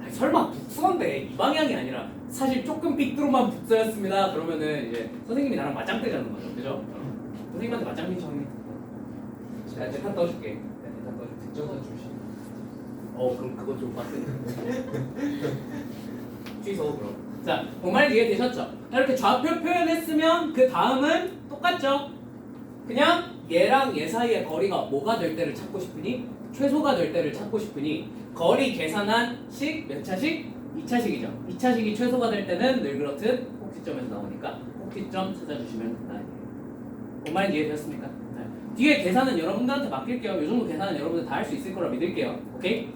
아니, 설마 북수건데 이 방향이 아니라 사실 조금 삐뚤어만 북서였습니다. 그러면은 이제 선생님이 나랑 맞짱뜨자는 거죠. 그죠? 선생님한테 맞짱 정해. 내가 대탄 떠줄게. 내가 대탄 떠줄게. 득점사 출신. 그럼 그거 좀 빡세네. 취소 그럼. 자, 정말 이해되셨죠? 자, 이렇게 좌표 표현했으면 그 다음은 똑같죠? 그냥 얘랑 얘 사이의 거리가 뭐가 될 때를 찾고 싶으니 최소가 될 때를 찾고 싶으니 거리 계산한 식 몇 차식? 2차식이죠. 2차식이 최소가 될 때는 늘 그렇듯 꼭지점에서 나오니까 꼭지점 찾아주시면 나요. 뭔 말인지 이해되셨습니까? 네. 뒤에 계산은 여러분들한테 맡길게요. 이 정도 계산은 여러분들 다 할 수 있을 거라 믿을게요. 오케이?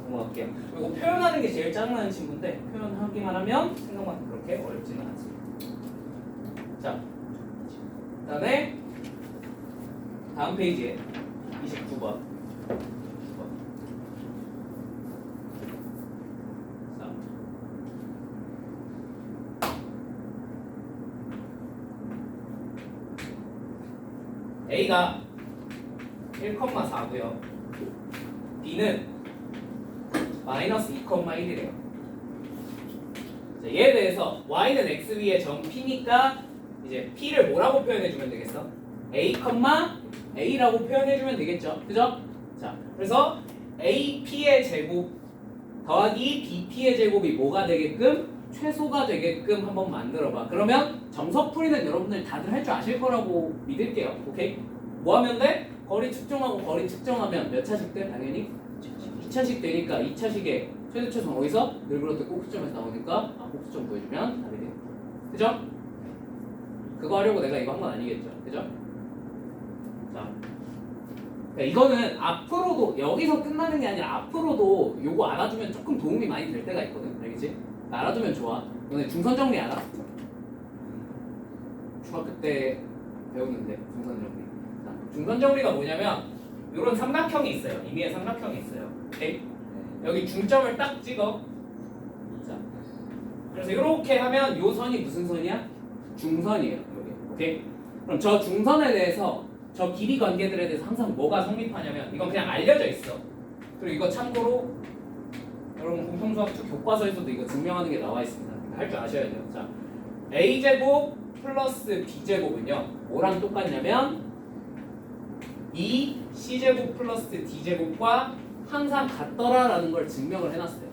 넘어갈게요. 그리고 표현하는 게 제일 짜증나는 친구인데 표현하기만 하면 생각만큼 그렇게 어렵지는 않습니다. 자, 그다음에 다음 페이지에 29번. 자, A가 1,4고요. B는 b는 마이너스 2,1이래요. 자, 얘에 대해서 y는 x 위에 점 p니까 이제 p를 뭐라고 표현해주면 되겠어? a, a라고 표현해주면 되겠죠. 그죠? 자, 그래서 ap의 제곱 더하기 bp의 제곱이 뭐가 되게끔? 최소가 되게끔 한번 만들어봐. 그러면 정석풀이는 여러분들 다들 할 줄 아실 거라고 믿을게요. 오케이? 뭐 하면 돼? 거리 측정하고 거리 측정하면 몇 차식 돼? 당연히 2차식 되니까 2차식에 최대 최소 어디서? 늘 그렇듯 꼭수점에서 나오니까 꼭수점 구해주면 답이 돼. 그죠? 그거 하려고 내가 이거 한 건 아니겠죠. 그죠? 자, 이거는 앞으로도 여기서 끝나는 게 아니라 앞으로도 요거 알아두면 조금 도움이 많이 될 때가 있거든. 알겠지? 알아두면 좋아. 너네 중선 정리 알아? 중학교 때 배웠는데 중선 정리. 자, 중선 정리가 뭐냐면 이런 삼각형이 있어요. 임의의 삼각형이 있어요. 오케이? 여기 중점을 딱 찍어. 자, 그래서 이렇게 하면 요 선이 무슨 선이야? 중선이에요. 여기. 오케이? 그럼 저 중선에 대해서 저 길이 관계들에 대해서 항상 뭐가 성립하냐면 이건 그냥 알려져 있어. 그리고 이거 참고로 여러분 공통수학적 교과서에서도 이거 증명하는 게 나와 있습니다. 할 줄 아셔야 돼요. 자, a제곱 플러스 b제곱은요 뭐랑 똑같냐면 이 c제곱 플러스 d제곱과 항상 같더라라는 걸 증명을 해놨어요.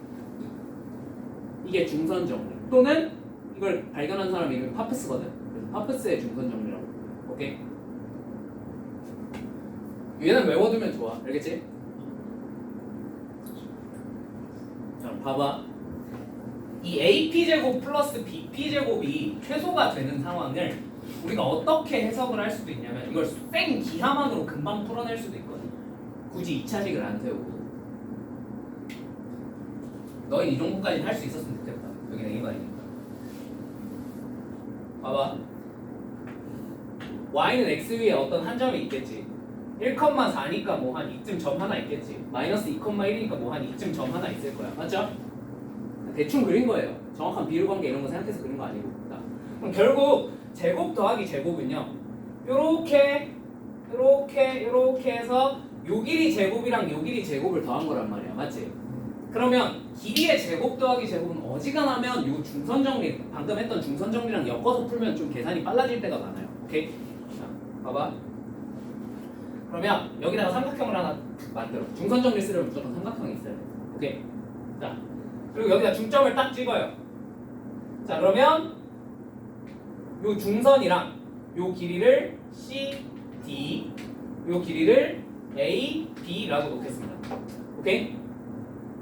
이게 중선 정리 또는 이걸 발견한 사람 이름이 파프스거든. 그래서 파프스의 중선 정리라고. 오케이? 얘는 외워두면 좋아. 알겠지? 자, 봐봐. 이 AP제곱 플러스 BP제곱이 최소가 되는 상황을 우리가 어떻게 해석을 할 수도 있냐면 이걸 생 기하만으로 금방 풀어낼 수도 있거든. 굳이 2차식을 안 세우고. 너희 이 정도까지는 할 수 있었으면 좋겠다. 여기는 A반이니까. 봐봐. Y는 X 위에 어떤 한 점이 있겠지. 1,4니까 뭐 한 이쯤 점 하나 있겠지. 마이너스 2,1이니까 뭐 한 이쯤 점 하나 있을 거야. 맞죠? 대충 그린 거예요. 정확한 비율 관계 이런 거 생각해서 그린 거 아니고. 자, 그럼 결국 제곱 더하기 제곱은요. 요렇게 해서 요 길이 제곱이랑 요 길이 제곱을 더한 거란 말이야. 맞지? 그러면 길이의 제곱 더하기 제곱은 어지간하면 요 중선 정리 방금 했던 중선 정리랑 엮어서 풀면 좀 계산이 빨라질 때가 많아요. 오케이? 자, 봐봐. 그러면 여기다가 삼각형을 하나 만들어. 중선 정리 쓰려면 무조건 삼각형이 있어야 돼. 오케이? 자, 그리고 여기다 중점을 딱 찍어요. 자, 그러면 요 중선이랑 요 길이를 CD, 요 길이를 AB라고 놓겠습니다. 오케이?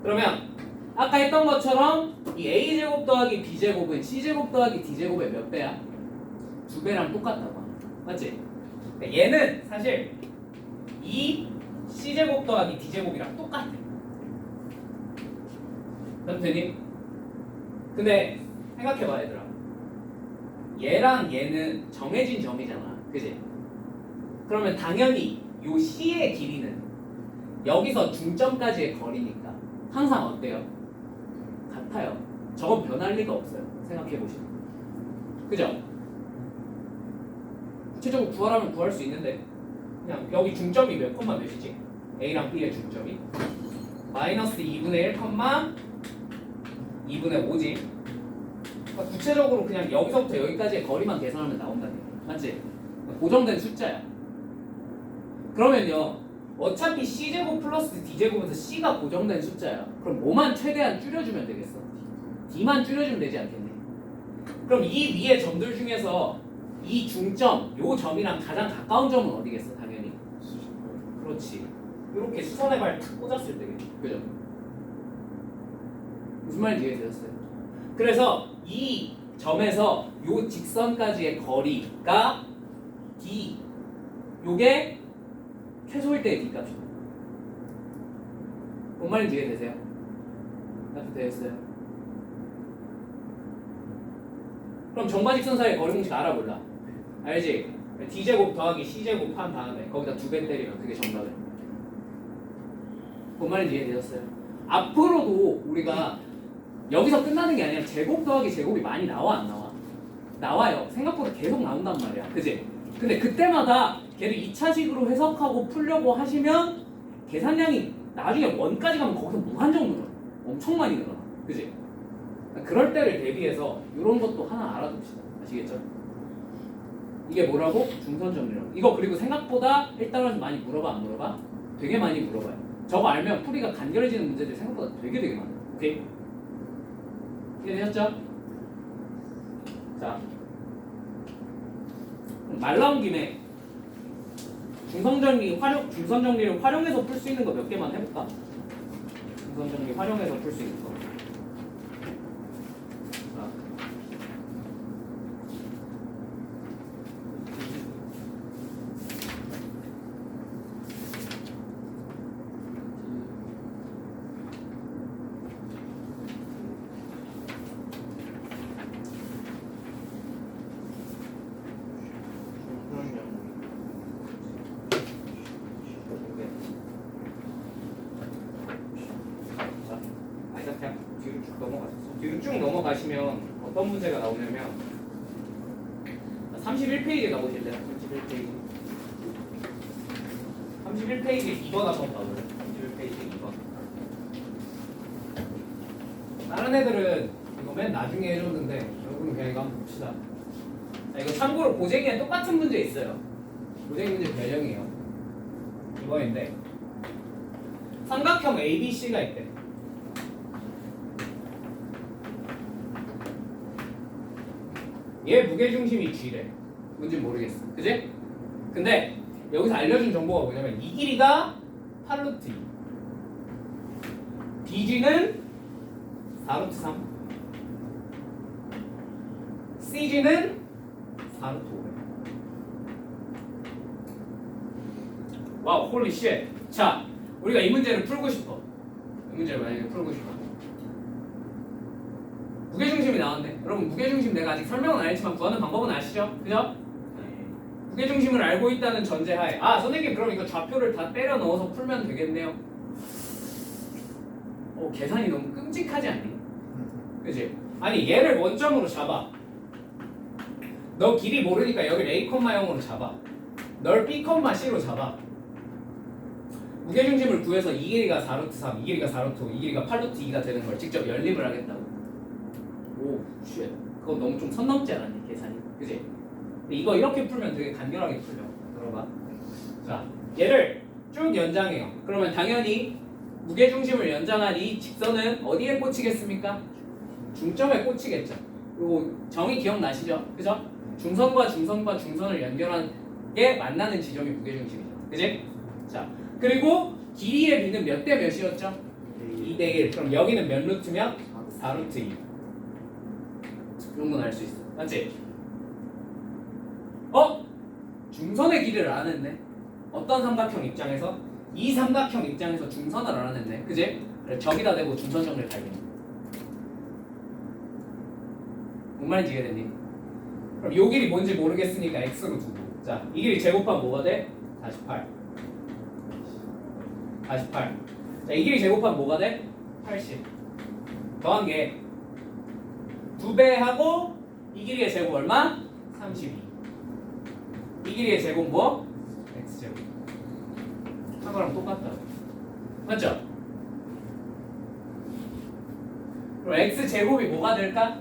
그러면 아까 했던 것처럼 이 A제곱 더하기 B제곱은 C제곱 더하기 D제곱의 몇 배야? 2배랑 똑같다고. 맞지? 얘는 사실 이 C제곱 더하기 D제곱이랑 똑같아. 그럼 되니? 근데 생각해봐 얘들아. 얘랑 얘는 정해진 점이잖아. 그지? 그러면 당연히 요 C의 길이는 여기서 중점까지의 거리니까 항상 어때요? 같아요. 저건 변할 리가 없어요. 생각해보시면. 그죠? 구체적으로 구하라면 구할 수 있는데 그냥 여기 중점이 몇 콤마 몇이지? A랑 B의 중점이 마이너스 2분의 1 콤마 2분의 5지. 그러니까 구체적으로 그냥 여기서부터 여기까지의 거리만 계산하면 나온다는 얘기야. 맞지? 고정된 숫자야. 그러면요 어차피 C제곱 플러스 D제곱에서 C가 고정된 숫자야. 그럼 뭐만 최대한 줄여주면 되겠어? D만 줄여주면 되지 않겠니? 그럼 이 위의 점들 중에서 이 중점, 요 점이랑 가장 가까운 점은 어디겠어? 당연히 그렇지. 이렇게 수선의 발 탁 꽂았을 때겠지. 그죠? 무슨 말인지 이해되셨어요? 그래서 이 점에서 요 직선까지의 거리가 D, 요게 최소일 때의 D값이다. 뭔 말인지 이해되세요? 나도 되겠어요? 그럼 정바직선 사이의 거리 공식 알아볼라. 알지? D제곱 더하기 C제곱 한 다음에 거기다 2배 때리면 그게 정답이야. 뭔 말인지 이해되셨어요? 앞으로도 우리가 여기서 끝나는 게 아니라 제곱 더하기 제곱이 많이 나와 안 나와? 나와요. 생각보다 계속 나온단 말이야. 그지? 근데 그때마다 걔를 2차식으로 해석하고 풀려고 하시면 계산량이 나중에 원까지 가면 거기서 무한정 늘어나. 엄청 많이 늘어나. 그지? 그럴 때를 대비해서 이런 것도 하나 알아둡시다. 아시겠죠? 이게 뭐라고? 중선정리라고. 이거 그리고 생각보다 1단원에서 많이 물어봐 안 물어봐? 되게 많이 물어봐요. 저거 알면 풀이가 간결해지는 문제들이 생각보다 되게 많아요. 오케이? 이해되셨죠? 자, 그럼 말 나온 김에 중선정리를 활용해서 풀 수 있는 거 몇 개만 해볼까? 중선정리 활용해서 풀 수 있는 거. 자. 자, 아니다 그냥 뒤로 쭉 넘어가셨어. 뒤로 쭉 넘어가시면 어떤 문제가 나오냐면 31페이지에 가보실래요? 31페이지. 31페이지 2번 한번 봐볼래요? 31페이지 2번. 다른 애들은 이거 맨 나중에 해줬는데 여러분은 그냥 이거 한번 봅시다. 자, 이거 참고로 고쟁이에 똑같은 문제 있어요. 고쟁이 문제 별령이에요. 이거인데 삼각형 ABC가 있대. 얘 무게중심이 G래. 뭔지 모르겠어. 그지? 근데 여기서 알려준 정보가 뭐냐면 이 길이가 8루트 2. BG는 4루트 3. CG는 4루트 5. 와우, 홀리 쉣. 자, 우리가 이 문제를 풀고 싶어. 이 문제를 만약에 풀고 싶어. 무게중심이 나왔네. 여러분 무게중심 내가 아직 설명은 안 했지만 구하는 방법은 아시죠? 그죠? 무게중심을 알고 있다는 전제하에 아 선생님 그럼 이거 좌표를 다 때려 넣어서 풀면 되겠네요. 계산이 너무 끔찍하지 않니? 그지? 아니 얘를 원점으로 잡아. 너 길이 모르니까 여기를 A, 0으로 잡아. 널 B, C로 잡아. 무게중심을 구해서 이 길이가 4루트 3, 이 길이가 4루트 5, 이 길이가 8루트 2가 되는 걸 직접 연립을 하겠다고. 오, 쉣. 그거 너무 좀 선 넘지 않았니? 계산이. 그지? 근데 이거 이렇게 풀면 되게 간결하게 풀려. 들어봐. 자, 얘를 쭉 연장해요. 그러면 당연히 무게중심을 연장한 이 직선은 어디에 꽂히겠습니까? 중점에 꽂히겠죠. 그리고 정의 기억나시죠? 그죠? 중선과 중선과 중선을 연결한 게 만나는 지점이 무게중심이죠. 그지? 자, 그리고 길이의 비는 몇 대 몇이었죠? 2대 1. 그럼 여기는 몇 루트면? 4루트 2. 이 정도는 알 수 있어. 맞지? 중선의 길이를 알아냈네. 어떤 삼각형 입장에서? 이 삼각형 입장에서 중선을 알아냈네. 그지? 그래, 저기다 대고 중선 정리를 발견해. 뭔 말인지 이해됐니? 그럼 요 길이 뭔지 모르겠으니까 x로 두고. 자, 이 길이 제곱하면 뭐가 돼? 48. 48. 자, 이 길이 제곱하면 뭐가 돼? 80. 더한 게 2배하고 이 길이의 제곱 얼마? 32. 이 길이의 제곱 뭐? x제곱. 한 거랑 똑같다. 맞죠? 그럼 x제곱이 뭐가 될까?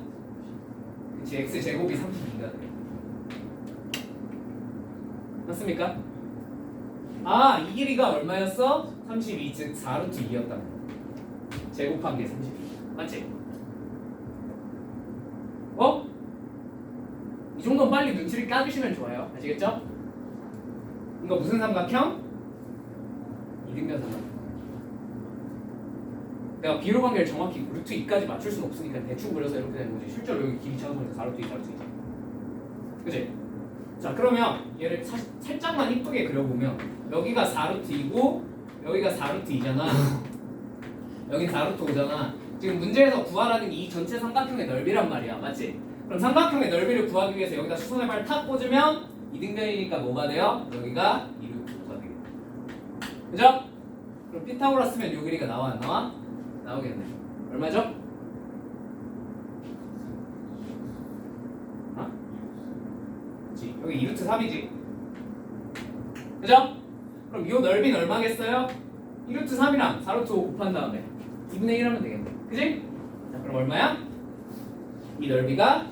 그치, x제곱이 32가 돼. 맞습니까? 아, 이 길이가 얼마였어? 32, 즉 4루트 2였단 말이야. 제곱한 게 32. 맞지? 이 정도는 빨리 눈치를 까주시면 좋아요. 아시겠죠? 이거 무슨 삼각형? 이등변 삼각형. 내가 비로 관계를 정확히 루트 2까지 맞출 수는 없으니까 대충 그려서 이렇게 되는 거지. 실제로 여기 길이 차서니까 4루트 2, 4루트 2잖아. 그치? 자, 그러면 얘를 살짝만 이쁘게 그려보면 여기가 4루트 2고 여기가 4루트 2잖아. 여긴 4루트 5잖아. 지금 문제에서 구하라는 게 이 전체 삼각형의 넓이란 말이야. 맞지? 그럼 삼각형의 넓이를 구하기 위해서 여기다 수선의 발 탁 꽂으면 이등변이니까 뭐가 돼요? 여기가 2루트 5가 되겠다. 그죠? 그럼 피타고라스면 요 길이가 나와 안 나와? 나오겠네. 얼마죠? 그치? 여기 2루트 3이지. 그죠? 그럼 요 넓이는 얼마겠어요? 2루트 3이랑 4루트 5 곱한 다음에 2분의 1 하면 되겠네. 그지? 자, 그럼 얼마야? 이 넓이가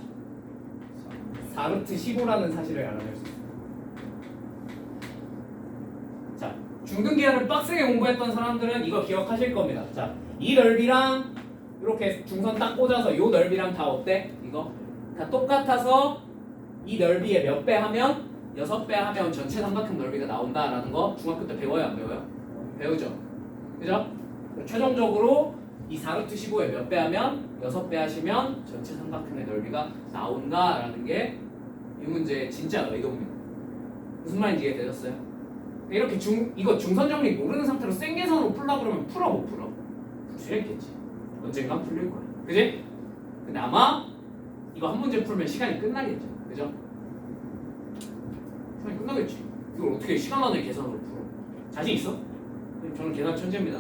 4루트 15라는 사실을 알아낼 수 있어. 자, 중등계열을 빡세게 공부했던 사람들은 이거 기억하실 겁니다. 자, 이 넓이랑 이렇게 중선 딱 꽂아서 이 넓이랑 다 어때? 이거 다 똑같아서 이 넓이에 몇 배 하면 6배 하면 전체 삼각형 넓이가 나온다라는 거 중학교 때 배워요, 안 배워요? 배우죠. 그죠? 최종적으로 이 4루트 15에 몇 배 하면 6배 하시면 전체 삼각형의 넓이가 나온다라는 게 이 문제의 진짜 의도입니다. 무슨 말인지 이해되셨어요? 이렇게 이거 중선 정리 모르는 상태로 생계선으로 풀라 그러면 풀어 못 풀어? 풀 수 있겠지. 언젠간 풀릴 거야. 그지? 근데 아마 이거 한 문제 풀면 시간이 끝나겠죠. 그죠? 시간이 끝나겠지. 이걸 어떻게 시간 안에 계산으로 풀어? 자신 있어? 저는 계산 천재입니다.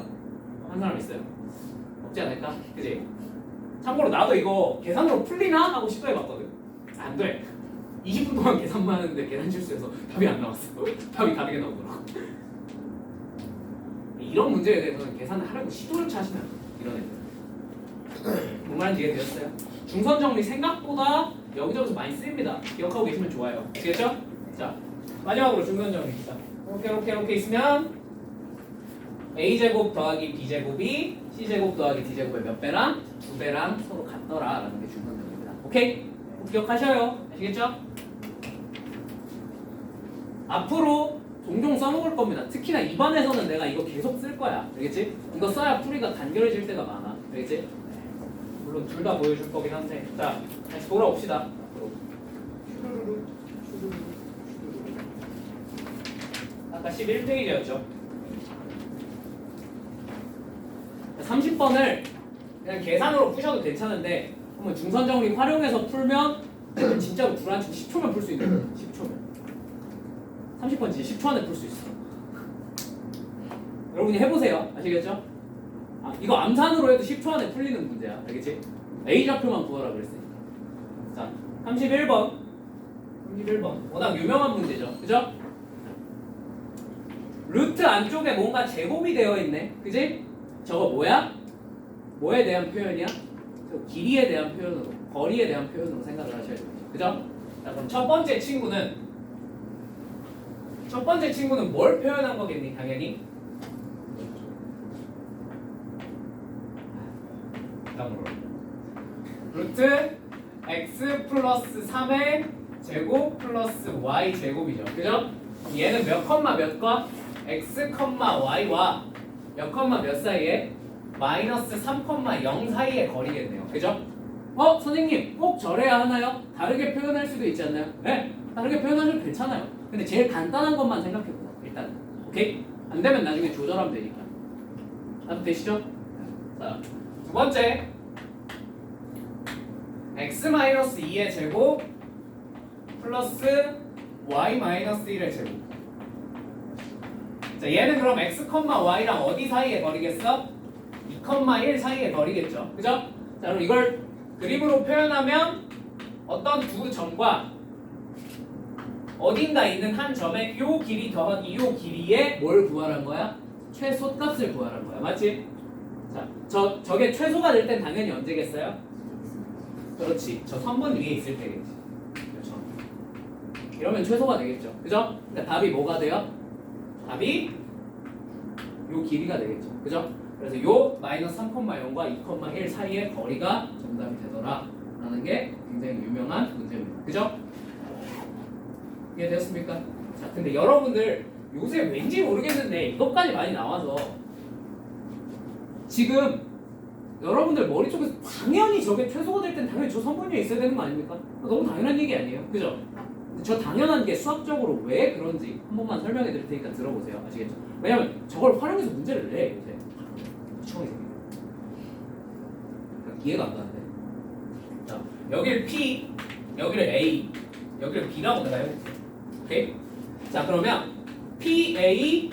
한 사람 있어요? 없지 않을까? 그지? 참고로 나도 이거 계산으로 풀리나? 하고 시도해봤거든. 안 돼. 20분 동안 계산만 하는데 계산 실수해서 답이 안 나왔어. 답이 다르게 나오더라고. 이런 문제에 대해서는 계산을 하려고 시도조차 하시면 안 돼. 이런 애들. 뭔 말인지 이해되셨어요? 중선 정리 생각보다 여기저기서 많이 쓰입니다. 기억하고 계시면 좋아요. 아시겠죠? 자, 마지막으로 중선 정리. 자, 이렇게 있으면 a제곱 더하기 b제곱이 c제곱 더하기 d제곱의 몇 배랑 2배랑 서로 같더라라는 게 중선 정리입니다. 오케이? 기억하셔요. 아시겠죠? 앞으로 종종 써먹을 겁니다. 특히나 2반에서는 내가 이거 계속 쓸 거야. 알겠지? 이거 써야 풀이가 간결해질 때가 많아. 알겠지? 물론 둘 다 보여줄 거긴 한데. 자, 다시 돌아옵시다. 앞으로. 아까 11페이지였죠. 30번을 그냥 계산으로 푸셔도 괜찮은데 한번 중선 정리 활용해서 풀면 진짜로 불안치 10초면 풀 수 있는 거야. 10초면. 30번 진짜 10초 안에 풀 수 있어. 여러분이 해보세요. 아시겠죠? 아, 이거 암산으로 해도 10초 안에 풀리는 문제야. 알겠지? A좌표만 구하라 그랬으니까. 자, 31번. 31번. 워낙 유명한 문제죠. 그죠? 루트 안쪽에 뭔가 제곱이 되어 있네. 그지? 저거 뭐야? 뭐에 대한 표현이야? 저 길이에 대한 표현으로, 거리에 대한 표현으로 생각을 하셔야 돼요. 그죠? 자, 그럼 첫 번째 친구는 뭘 표현한 거겠니? 당연히 루트 x 플러스 3의 제곱 플러스 y 제곱이죠. 그죠? 얘는 몇 컴마 몇 것? x 컴마 y와 몇 컴마 몇 사이에? 마이너스 3,0 사이의 거리겠네요. 그죠? 선생님 꼭 저래야 하나요? 다르게 표현할 수도 있지 않나요? 네, 다르게 표현하셔도 괜찮아요. 근데 제일 간단한 것만 생각해보자. 일단 오케이? 안 되면 나중에 조절하면 되니까. 다들 되시죠? 자, 두 번째 x-2의 제곱 플러스 y-1의 제곱. 자, 얘는 그럼 x, y랑 어디 사이에 거리겠어? 2,1 사이에 거리겠죠. 그죠? 자, 그럼 이걸 그림으로 표현하면 어떤 두 점과 어딘가 있는 한 점의 요 길이 더하기 요 길이에 뭘 구하라는 거야? 최소값을 구하라는 거야. 맞지? 자, 저게 최소가 될 땐 당연히 언제겠어요? 그렇지. 저 선분 위에 있을 때겠지. 그렇죠. 이러면 최소가 되겠죠. 그죠? 그러니까 답이 뭐가 돼요? 답이 요 길이가 되겠죠. 그죠? 그래서 요 마이너스 3,0과 2,1 사이의 거리가 정답이 되더라 라는 게 굉장히 유명한 문제입니다. 그죠? 이해되었습니까? 자, 근데 여러분들 요새 왠지 모르겠는데 이것까지 많이 나와서 지금 여러분들 머릿속에서 당연히 저게 최소가 될 땐 당연히 저 선분 위에 있어야 되는 거 아닙니까? 너무 당연한 얘기 아니에요? 그죠? 저 당연한 게 수학적으로 왜 그런지 한 번만 설명해 드릴 테니까 들어보세요. 아시겠죠? 왜냐면 저걸 활용해서 문제를 내 요새. 처음에 이해가 안 가는데. 자, 여기를 P, 여기를 A, 여기를 B라고 내가 해볼게. 오케이? 자, 그러면 PA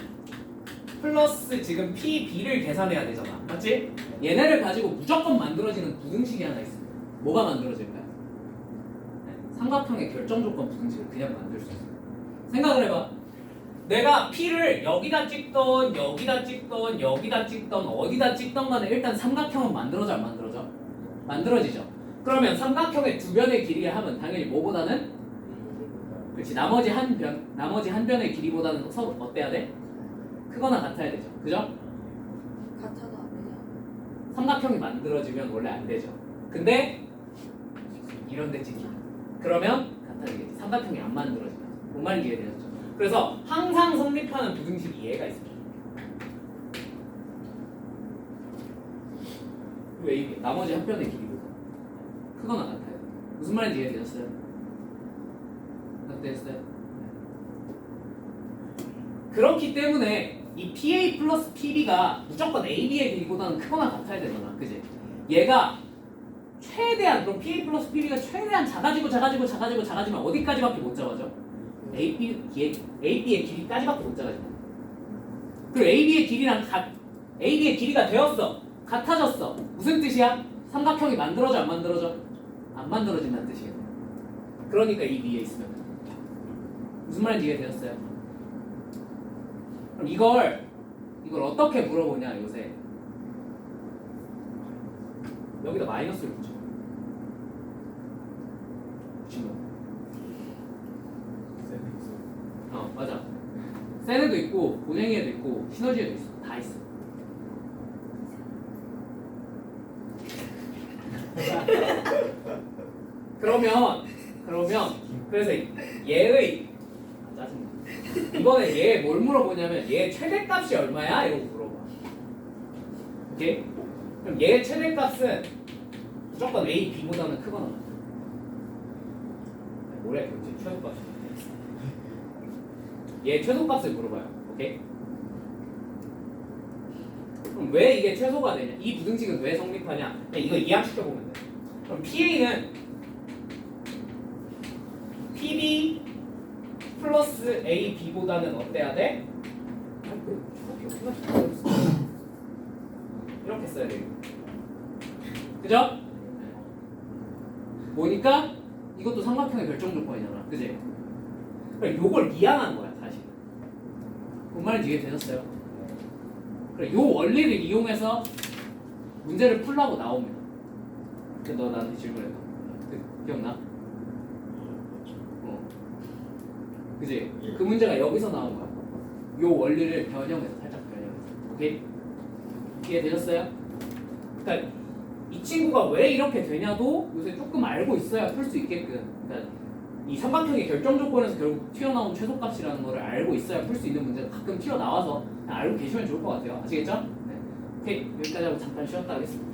플러스 지금 PB를 계산해야 되잖아. 맞지? 얘네를 가지고 무조건 만들어지는 부등식이 하나 있습니다. 뭐가 만들어질까요? 네, 삼각형의 결정 조건 부등식을 그냥 만들 수 있어요. 생각을 해봐. 내가 P를 여기다 찍던 여기다 찍던 여기다 찍던 어디다 찍던 간에 일단 삼각형은 만들어져 안 만들어져? 만들어지죠. 그러면 삼각형의 두 변의 길이를 하면 당연히 뭐보다는? 그렇지. 나머지 한 변의 길이보다는 서로 어때야 돼? 크거나 같아야 되죠. 그죠? 같아도 안 되냐? 삼각형이 만들어지면 원래 안 되죠. 근데 이런 데 찍히면 그러면 같아지겠지. 삼각형이 안 만들어지면. 뭔 말인지 이해되셨죠? 그래서 항상 성립하는 부등식 이해가 있습니다. 왜 이게 나머지 한 변의 길이보다 크거나 같아요. 무슨 말인지 이해되셨어요? 어땠어요? 그렇기 때문에 이 PA 플러스 PB가 무조건 AB의 길이보다는 크거나 같아야 되잖아. 그지? 얘가 최대한 그럼 PA 플러스 PB가 최대한 작아지면 어디까지밖에 못 잡아져? AB의 길이까지밖에 못 잡아져. 그리고 AB의 길이가 되었어. 같아졌어. 무슨 뜻이야? 삼각형이 만들어져 안 만들어져? 안 만들어진다는 뜻이겠네. 그러니까 이 위에 있으면 돼. 무슨 말인지 이해되셨어요? 그럼 이걸 어떻게 물어보냐 요새 여기다 마이너스를 붙여. 붙인 거. 맞아. 센에도 있고 고쟁이에도 있고 시너지에도 있어. 다 있어. 그러면 그래서 얘의 짜증나. 이번에 얘 뭘 물어보냐면 얘 최대값이 얼마야? 이러고 물어봐. 오케이? 그럼 얘 최대값은 무조건 A, B보다는 크거나 같아. 뭐래? 그렇지. 최소값이. 얘 최소값을 물어봐요. 오케이? 그럼 왜 이게 최소가 되냐? 이 부등식은 왜 성립하냐? 그냥 이거 이해시켜보면 돼. 그럼 PA는 PB 플러스 AB보다는 어때야 돼? 이렇게 써야 돼요. 그죠? 뭐니까? 이것도 삼각형의 결정 조건이잖아. 그지? 그래, 요걸 미양한 거야, 사실. 뭔 말인지 이해되셨어요? 그래, 요 원리를 이용해서 문제를 풀라고 나옵니다. 근데 너 나한테 질문했다. 기억나? 그지? 그 문제가 여기서 나온 거야. 요 원리를 변형해서 살짝 변형해서. 오케이? 이해되셨어요? 그러니까 이 친구가 왜 이렇게 되냐도 요새 조금 알고 있어야 풀 수 있게끔. 그러니까 이 삼각형의 결정 조건에서 결국 튀어나온 최소값이라는 거를 알고 있어야 풀 수 있는 문제가 가끔 튀어나와서 그냥 알고 계시면 좋을 것 같아요. 아시겠죠? 네. 오케이. 여기까지 하고 잠깐 쉬었다 하겠습니다.